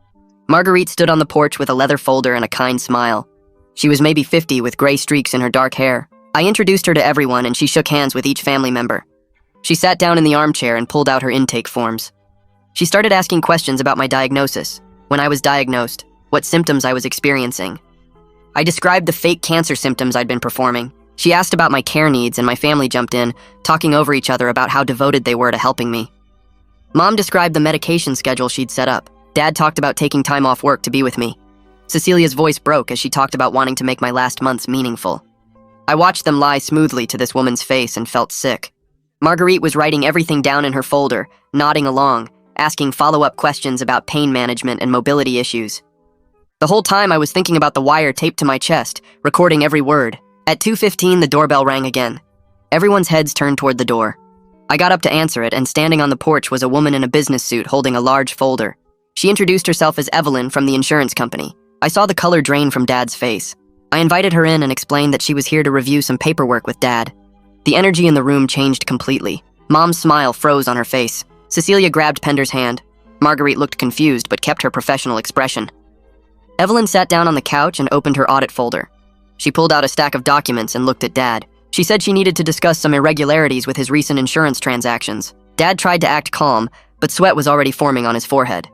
Marguerite stood on the porch with a leather folder and a kind smile. She was maybe 50 with gray streaks in her dark hair. I introduced her to everyone and she shook hands with each family member. She sat down in the armchair and pulled out her intake forms. She started asking questions about my diagnosis, when I was diagnosed, what symptoms I was experiencing. I described the fake cancer symptoms I'd been performing. She asked about my care needs and my family jumped in, talking over each other about how devoted they were to helping me. Mom described the medication schedule she'd set up. Dad talked about taking time off work to be with me. Cecilia's voice broke as she talked about wanting to make my last months meaningful. I watched them lie smoothly to this woman's face and felt sick. Marguerite was writing everything down in her folder, nodding along, asking follow-up questions about pain management and mobility issues. The whole time I was thinking about the wire taped to my chest, recording every word. At 2:15, the doorbell rang again. Everyone's heads turned toward the door. I got up to answer it, and standing on the porch was a woman in a business suit holding a large folder. She introduced herself as Evelyn from the insurance company. I saw the color drain from Dad's face. I invited her in and explained that she was here to review some paperwork with Dad. The energy in the room changed completely. Mom's smile froze on her face. Cecilia grabbed Pender's hand. Marguerite looked confused but kept her professional expression. Evelyn sat down on the couch and opened her audit folder. She pulled out a stack of documents and looked at Dad. She said she needed to discuss some irregularities with his recent insurance transactions. Dad tried to act calm, but sweat was already forming on his forehead.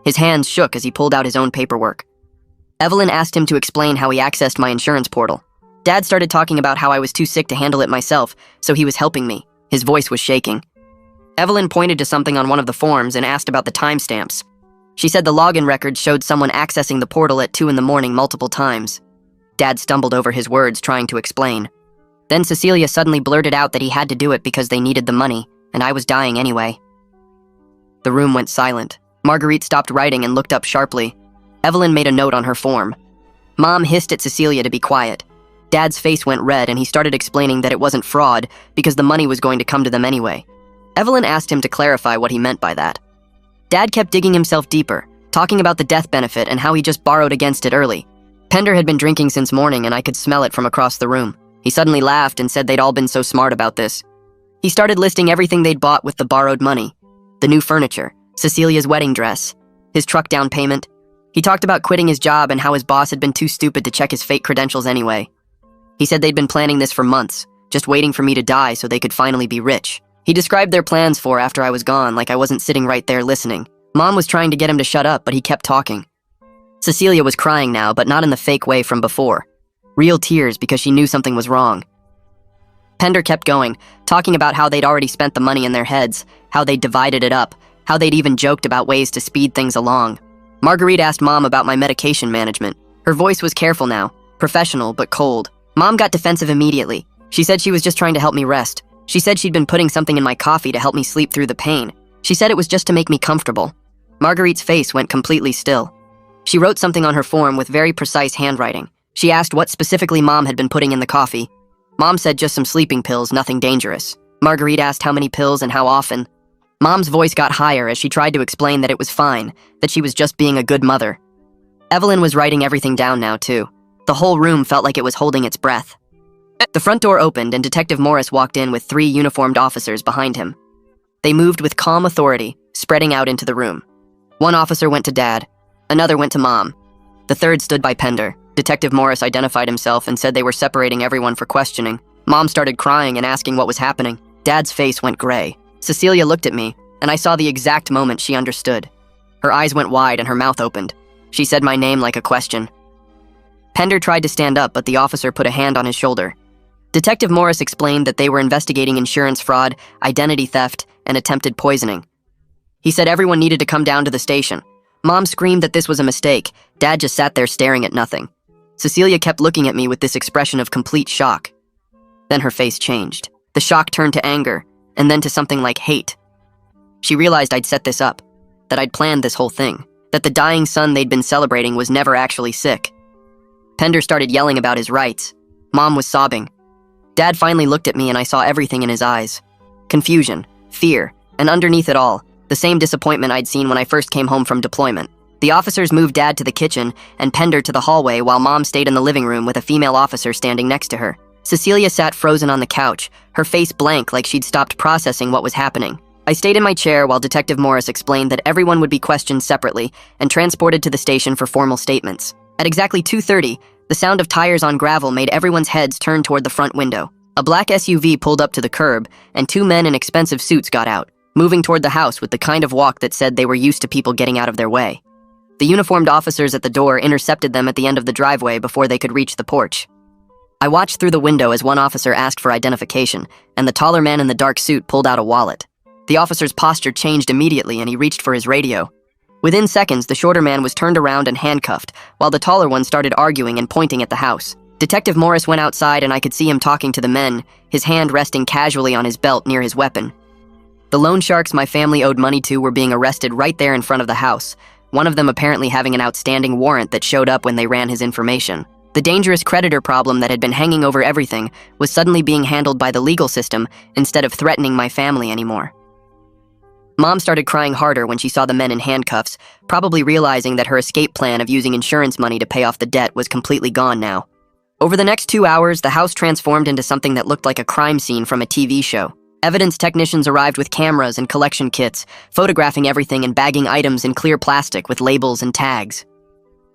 His hands shook as he pulled out his own paperwork. Evelyn asked him to explain how he accessed my insurance portal. Dad started talking about how I was too sick to handle it myself, so he was helping me. His voice was shaking. Evelyn pointed to something on one of the forms and asked about the timestamps. She said the login record showed someone accessing the portal at 2 in the morning multiple times. Dad stumbled over his words, trying to explain. Then Cecilia suddenly blurted out that he had to do it because they needed the money, and I was dying anyway. The room went silent. Marguerite stopped writing and looked up sharply. Evelyn made a note on her form. Mom hissed at Cecilia to be quiet. Dad's face went red and he started explaining that it wasn't fraud because the money was going to come to them anyway. Evelyn asked him to clarify what he meant by that. Dad kept digging himself deeper, talking about the death benefit and how he just borrowed against it early. Pender had been drinking since morning and I could smell it from across the room. He suddenly laughed and said they'd all been so smart about this. He started listing everything they'd bought with the borrowed money. The new furniture, Cecilia's wedding dress, his truck down payment. He talked about quitting his job and how his boss had been too stupid to check his fake credentials anyway. He said they'd been planning this for months, just waiting for me to die so they could finally be rich. He described their plans for after I was gone like I wasn't sitting right there listening. Mom was trying to get him to shut up, but he kept talking. Cecilia was crying now, but not in the fake way from before. Real tears because she knew something was wrong. Pender kept going, talking about how they'd already spent the money in their heads, how they'd divided it up, how they'd even joked about ways to speed things along. Marguerite asked Mom about my medication management. Her voice was careful now, professional but cold. Mom got defensive immediately. She said she was just trying to help me rest. She said she'd been putting something in my coffee to help me sleep through the pain. She said it was just to make me comfortable. Marguerite's face went completely still. She wrote something on her form with very precise handwriting. She asked what specifically Mom had been putting in the coffee. Mom said just some sleeping pills, nothing dangerous. Marguerite asked how many pills and how often. Mom's voice got higher as she tried to explain that it was fine, that she was just being a good mother. Evelyn was writing everything down now, too. The whole room felt like it was holding its breath. The front door opened and Detective Morris walked in with 3 uniformed officers behind him. They moved with calm authority, spreading out into the room. One officer went to Dad. Another went to Mom. The third stood by Pender. Detective Morris identified himself and said they were separating everyone for questioning. Mom started crying and asking what was happening. Dad's face went gray. Cecilia looked at me, and I saw the exact moment she understood. Her eyes went wide and her mouth opened. She said my name like a question. Pender tried to stand up, but the officer put a hand on his shoulder. Detective Morris explained that they were investigating insurance fraud, identity theft, and attempted poisoning. He said everyone needed to come down to the station. Mom screamed that this was a mistake. Dad just sat there staring at nothing. Cecilia kept looking at me with this expression of complete shock. Then her face changed. The shock turned to anger, and then to something like hate. She realized I'd set this up, that I'd planned this whole thing, that the dying son they'd been celebrating was never actually sick. Pender started yelling about his rights. Mom was sobbing. Dad finally looked at me and I saw everything in his eyes. Confusion, fear, and underneath it all, the same disappointment I'd seen when I first came home from deployment. The officers moved Dad to the kitchen and Pender to the hallway while Mom stayed in the living room with a female officer standing next to her. Cecilia sat frozen on the couch, her face blank like she'd stopped processing what was happening. I stayed in my chair while Detective Morris explained that everyone would be questioned separately and transported to the station for formal statements. At exactly 2:30, the sound of tires on gravel made everyone's heads turn toward the front window. A black SUV pulled up to the curb, and 2 men in expensive suits got out, moving toward the house with the kind of walk that said they were used to people getting out of their way. The uniformed officers at the door intercepted them at the end of the driveway before they could reach the porch. I watched through the window as one officer asked for identification, and the taller man in the dark suit pulled out a wallet. The officer's posture changed immediately and he reached for his radio. Within seconds, the shorter man was turned around and handcuffed, while the taller one started arguing and pointing at the house. Detective Morris went outside and I could see him talking to the men, his hand resting casually on his belt near his weapon. The loan sharks my family owed money to were being arrested right there in front of the house, one of them apparently having an outstanding warrant that showed up when they ran his information. The dangerous creditor problem that had been hanging over everything was suddenly being handled by the legal system instead of threatening my family anymore. Mom started crying harder when she saw the men in handcuffs, probably realizing that her escape plan of using insurance money to pay off the debt was completely gone now. Over the next 2 hours, the house transformed into something that looked like a crime scene from a TV show. Evidence technicians arrived with cameras and collection kits, photographing everything and bagging items in clear plastic with labels and tags.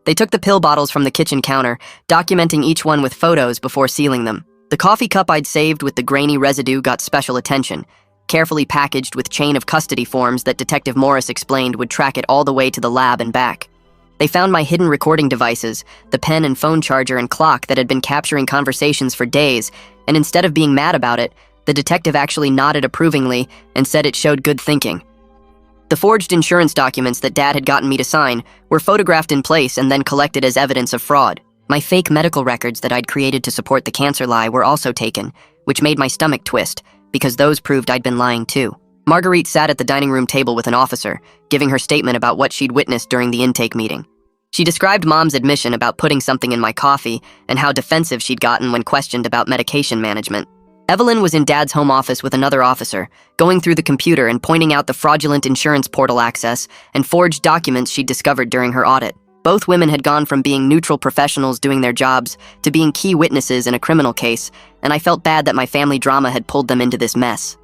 They took the pill bottles from the kitchen counter, documenting each one with photos before sealing them. The coffee cup I'd saved with the grainy residue got special attention, carefully packaged with chain of custody forms that Detective Morris explained would track it all the way to the lab and back. They found my hidden recording devices, the pen and phone charger and clock that had been capturing conversations for days, and instead of being mad about it, the detective actually nodded approvingly and said it showed good thinking. The forged insurance documents that Dad had gotten me to sign were photographed in place and then collected as evidence of fraud. My fake medical records that I'd created to support the cancer lie were also taken, which made my stomach twist, because those proved I'd been lying too. Marguerite sat at the dining room table with an officer, giving her statement about what she'd witnessed during the intake meeting. She described Mom's admission about putting something in my coffee and how defensive she'd gotten when questioned about medication management. Evelyn was in Dad's home office with another officer, going through the computer and pointing out the fraudulent insurance portal access and forged documents she'd discovered during her audit. Both women had gone from being neutral professionals doing their jobs to being key witnesses in a criminal case, and I felt bad that my family drama had pulled them into this mess.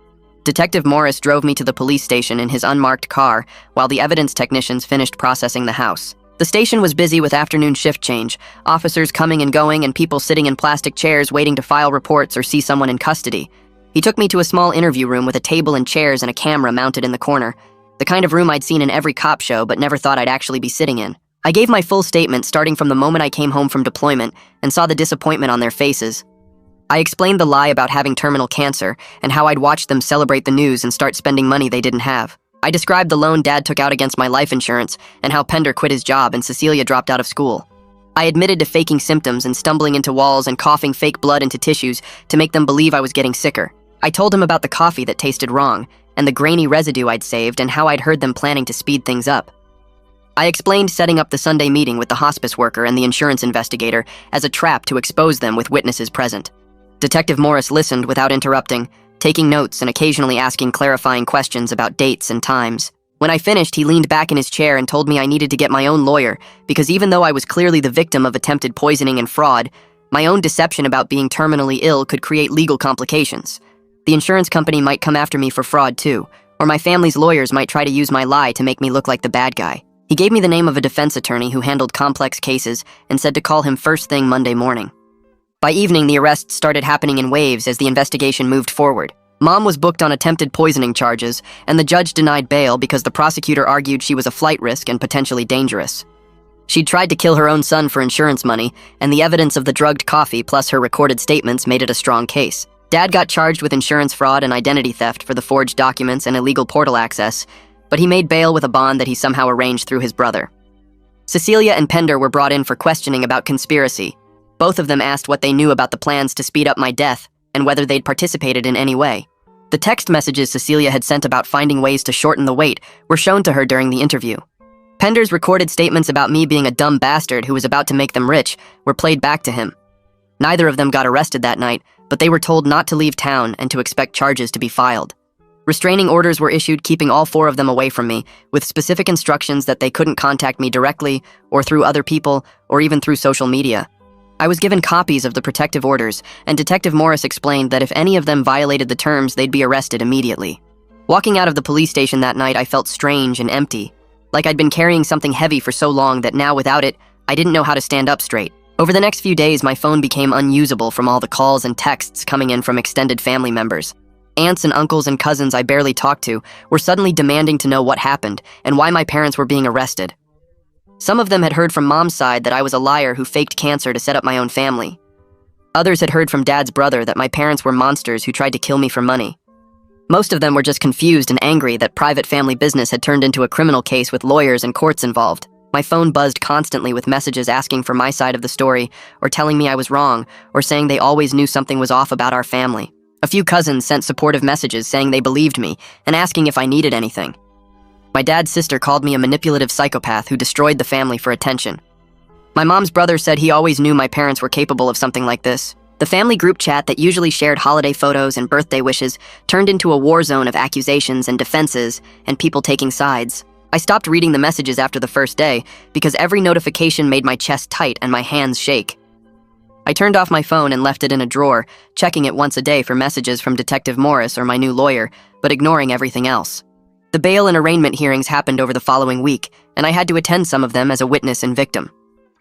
Detective Morris drove me to the police station in his unmarked car while the evidence technicians finished processing the house. The station was busy with afternoon shift change, officers coming and going and people sitting in plastic chairs waiting to file reports or see someone in custody. He took me to a small interview room with a table and chairs and a camera mounted in the corner, the kind of room I'd seen in every cop show but never thought I'd actually be sitting in. I gave my full statement starting from the moment I came home from deployment and saw the disappointment on their faces. I explained the lie about having terminal cancer and how I'd watched them celebrate the news and start spending money they didn't have. I described the loan Dad took out against my life insurance and how Pender quit his job and Cecilia dropped out of school. I admitted to faking symptoms and stumbling into walls and coughing fake blood into tissues to make them believe I was getting sicker. I told him about the coffee that tasted wrong and the grainy residue I'd saved and how I'd heard them planning to speed things up. I explained setting up the Sunday meeting with the hospice worker and the insurance investigator as a trap to expose them with witnesses present. Detective Morris listened without interrupting, taking notes and occasionally asking clarifying questions about dates and times. When I finished, he leaned back in his chair and told me I needed to get my own lawyer because even though I was clearly the victim of attempted poisoning and fraud, my own deception about being terminally ill could create legal complications. The insurance company might come after me for fraud too, or my family's lawyers might try to use my lie to make me look like the bad guy. He gave me the name of a defense attorney who handled complex cases and said to call him first thing Monday morning. By evening, the arrests started happening in waves as the investigation moved forward. Mom was booked on attempted poisoning charges, and the judge denied bail because the prosecutor argued she was a flight risk and potentially dangerous. She'd tried to kill her own son for insurance money, and the evidence of the drugged coffee plus her recorded statements made it a strong case. Dad got charged with insurance fraud and identity theft for the forged documents and illegal portal access, but he made bail with a bond that he somehow arranged through his brother. Cecilia and Pender were brought in for questioning about conspiracy. Both of them asked what they knew about the plans to speed up my death and whether they'd participated in any way. The text messages Cecilia had sent about finding ways to shorten the wait were shown to her during the interview. Pender's recorded statements about me being a dumb bastard who was about to make them rich were played back to him. Neither of them got arrested that night, but they were told not to leave town and to expect charges to be filed. Restraining orders were issued keeping all four of them away from me, with specific instructions that they couldn't contact me directly or through other people or even through social media. I was given copies of the protective orders, and Detective Morris explained that if any of them violated the terms, they'd be arrested immediately. Walking out of the police station that night, I felt strange and empty, like I'd been carrying something heavy for so long that now without it, I didn't know how to stand up straight. Over the next few days, my phone became unusable from all the calls and texts coming in from extended family members. Aunts and uncles and cousins I barely talked to were suddenly demanding to know what happened and why my parents were being arrested. Some of them had heard from Mom's side that I was a liar who faked cancer to set up my own family. Others had heard from Dad's brother that my parents were monsters who tried to kill me for money. Most of them were just confused and angry that private family business had turned into a criminal case with lawyers and courts involved. My phone buzzed constantly with messages asking for my side of the story, or telling me I was wrong, or saying they always knew something was off about our family. A few cousins sent supportive messages saying they believed me and asking if I needed anything. My dad's sister called me a manipulative psychopath who destroyed the family for attention. My mom's brother said he always knew my parents were capable of something like this. The family group chat that usually shared holiday photos and birthday wishes turned into a war zone of accusations and defenses and people taking sides. I stopped reading the messages after the first day because every notification made my chest tight and my hands shake. I turned off my phone and left it in a drawer, checking it once a day for messages from Detective Morris or my new lawyer, but ignoring everything else. The bail and arraignment hearings happened over the following week, and I had to attend some of them as a witness and victim.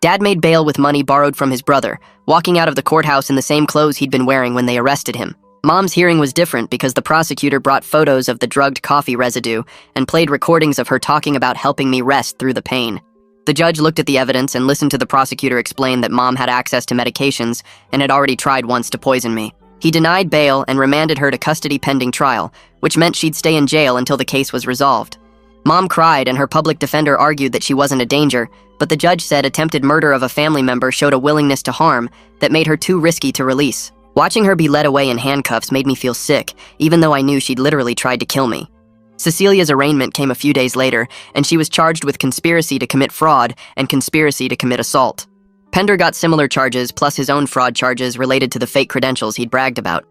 Dad made bail with money borrowed from his brother, walking out of the courthouse in the same clothes he'd been wearing when they arrested him. Mom's hearing was different because the prosecutor brought photos of the drugged coffee residue and played recordings of her talking about helping me rest through the pain. The judge looked at the evidence and listened to the prosecutor explain that Mom had access to medications and had already tried once to poison me. He denied bail and remanded her to custody pending trial, which meant she'd stay in jail until the case was resolved. Mom cried and her public defender argued that she wasn't a danger, but the judge said attempted murder of a family member showed a willingness to harm that made her too risky to release. Watching her be led away in handcuffs made me feel sick, even though I knew she'd literally tried to kill me. Cecilia's arraignment came a few days later, and she was charged with conspiracy to commit fraud and conspiracy to commit assault. Pender got similar charges plus his own fraud charges related to the fake credentials he'd bragged about.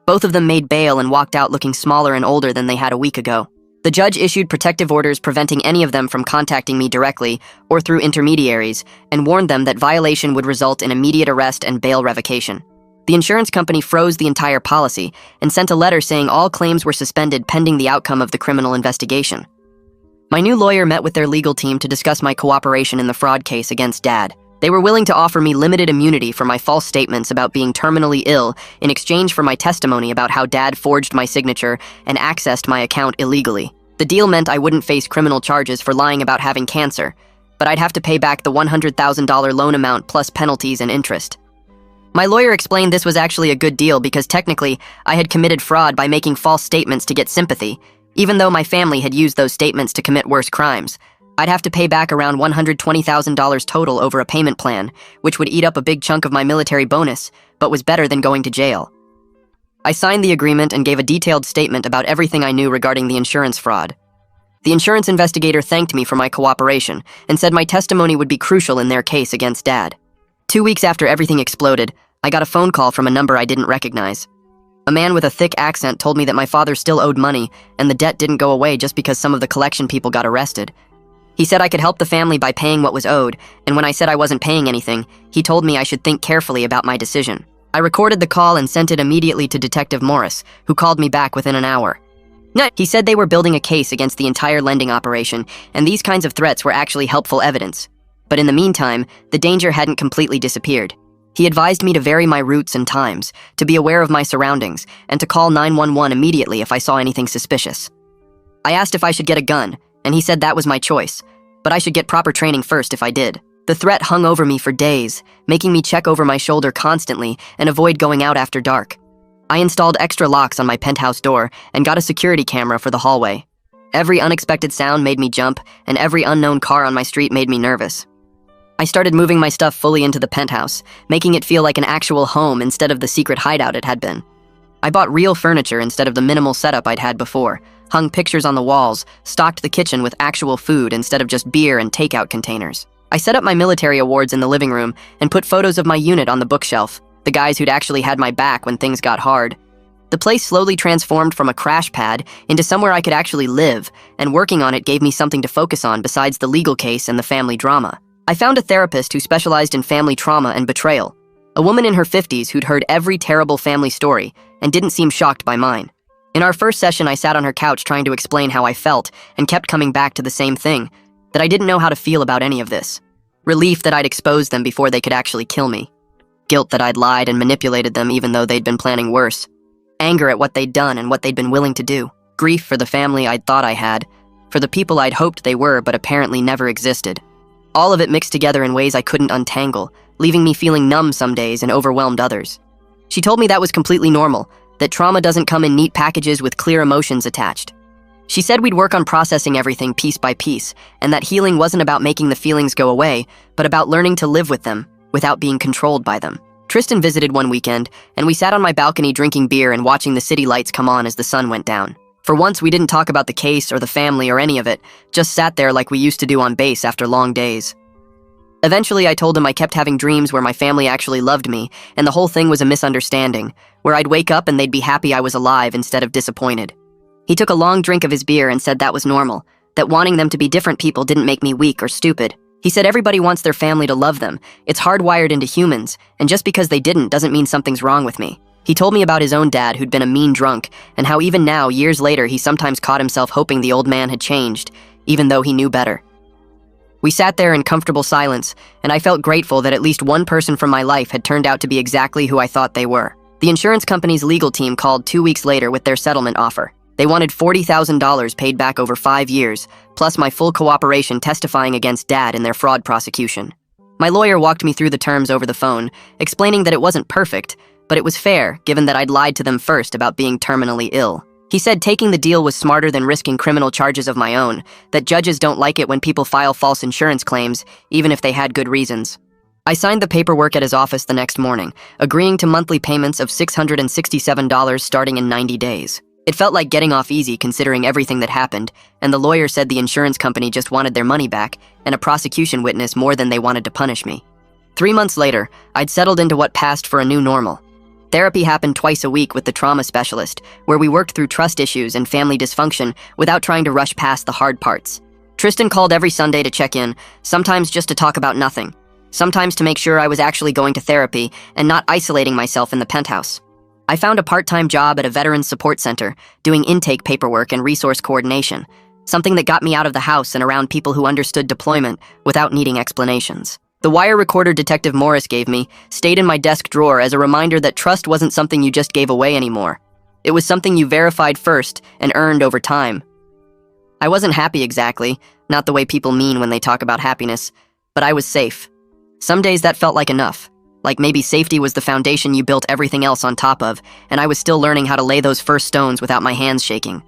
Both of them made bail and walked out looking smaller and older than they had a week ago. The judge issued protective orders preventing any of them from contacting me directly or through intermediaries and warned them that violation would result in immediate arrest and bail revocation. The insurance company froze the entire policy and sent a letter saying all claims were suspended pending the outcome of the criminal investigation. My new lawyer met with their legal team to discuss my cooperation in the fraud case against Dad. They were willing to offer me limited immunity for my false statements about being terminally ill in exchange for my testimony about how Dad forged my signature and accessed my account illegally. The deal meant I wouldn't face criminal charges for lying about having cancer, but I'd have to pay back the $100,000 loan amount plus penalties and interest. My lawyer explained this was actually a good deal because technically I had committed fraud by making false statements to get sympathy, even though my family had used those statements to commit worse crimes. I'd have to pay back around $120,000 total over a payment plan, which would eat up a big chunk of my military bonus, but was better than going to jail. I signed the agreement and gave a detailed statement about everything I knew regarding the insurance fraud. The insurance investigator thanked me for my cooperation and said my testimony would be crucial in their case against Dad. 2 weeks after everything exploded, I got a phone call from a number I didn't recognize. A man with a thick accent told me that my father still owed money and the debt didn't go away just because some of the collection people got arrested. He said I could help the family by paying what was owed, and when I said I wasn't paying anything, he told me I should think carefully about my decision. I recorded the call and sent it immediately to Detective Morris, who called me back within an hour. He said they were building a case against the entire lending operation, and these kinds of threats were actually helpful evidence. But in the meantime, the danger hadn't completely disappeared. He advised me to vary my routes and times, to be aware of my surroundings, and to call 911 immediately if I saw anything suspicious. I asked if I should get a gun, and he said that was my choice, but I should get proper training first if I did. The threat hung over me for days, making me check over my shoulder constantly and avoid going out after dark. I installed extra locks on my penthouse door and got a security camera for the hallway. Every unexpected sound made me jump, and every unknown car on my street made me nervous. I started moving my stuff fully into the penthouse, making it feel like an actual home instead of the secret hideout it had been. I bought real furniture instead of the minimal setup I'd had before, hung pictures on the walls, stocked the kitchen with actual food instead of just beer and takeout containers. I set up my military awards in the living room and put photos of my unit on the bookshelf, the guys who'd actually had my back when things got hard. The place slowly transformed from a crash pad into somewhere I could actually live, and working on it gave me something to focus on besides the legal case and the family drama. I found a therapist who specialized in family trauma and betrayal, a woman in her 50s who'd heard every terrible family story and didn't seem shocked by mine. In our first session, I sat on her couch trying to explain how I felt and kept coming back to the same thing, that I didn't know how to feel about any of this. Relief that I'd exposed them before they could actually kill me. Guilt that I'd lied and manipulated them even though they'd been planning worse. Anger at what they'd done and what they'd been willing to do. Grief for the family I'd thought I had, for the people I'd hoped they were but apparently never existed. All of it mixed together in ways I couldn't untangle, leaving me feeling numb some days and overwhelmed others. She told me that was completely normal, that trauma doesn't come in neat packages with clear emotions attached. She said we'd work on processing everything piece by piece, and that healing wasn't about making the feelings go away, but about learning to live with them, without being controlled by them. Tristan visited one weekend, and we sat on my balcony drinking beer and watching the city lights come on as the sun went down. For once, we didn't talk about the case or the family or any of it, just sat there like we used to do on base after long days. Eventually, I told him I kept having dreams where my family actually loved me, and the whole thing was a misunderstanding, where I'd wake up and they'd be happy I was alive instead of disappointed. He took a long drink of his beer and said that was normal, that wanting them to be different people didn't make me weak or stupid. He said everybody wants their family to love them. It's hardwired into humans, and just because they didn't doesn't mean something's wrong with me. He told me about his own dad who'd been a mean drunk, and how even now, years later, he sometimes caught himself hoping the old man had changed, even though he knew better. We sat there in comfortable silence, and I felt grateful that at least one person from my life had turned out to be exactly who I thought they were. The insurance company's legal team called 2 weeks later with their settlement offer. They wanted $40,000 paid back over 5 years, plus my full cooperation testifying against Dad in their fraud prosecution. My lawyer walked me through the terms over the phone, explaining that it wasn't perfect, but it was fair, given that I'd lied to them first about being terminally ill. He said taking the deal was smarter than risking criminal charges of my own, that judges don't like it when people file false insurance claims, even if they had good reasons. I signed the paperwork at his office the next morning, agreeing to monthly payments of $667 starting in 90 days. It felt like getting off easy considering everything that happened, and the lawyer said the insurance company just wanted their money back, and a prosecution witness more than they wanted to punish me. 3 months later, I'd settled into what passed for a new normal. Therapy happened twice a week with the trauma specialist, where we worked through trust issues and family dysfunction without trying to rush past the hard parts. Tristan called every Sunday to check in, sometimes just to talk about nothing, sometimes to make sure I was actually going to therapy and not isolating myself in the penthouse. I found a part-time job at a veterans support center, doing intake paperwork and resource coordination, something that got me out of the house and around people who understood deployment without needing explanations. The wire recorder Detective Morris gave me stayed in my desk drawer as a reminder that trust wasn't something you just gave away anymore. It was something you verified first and earned over time. I wasn't happy exactly, not the way people mean when they talk about happiness, but I was safe. Some days that felt like enough. Like maybe safety was the foundation you built everything else on top of, and I was still learning how to lay those first stones without my hands shaking.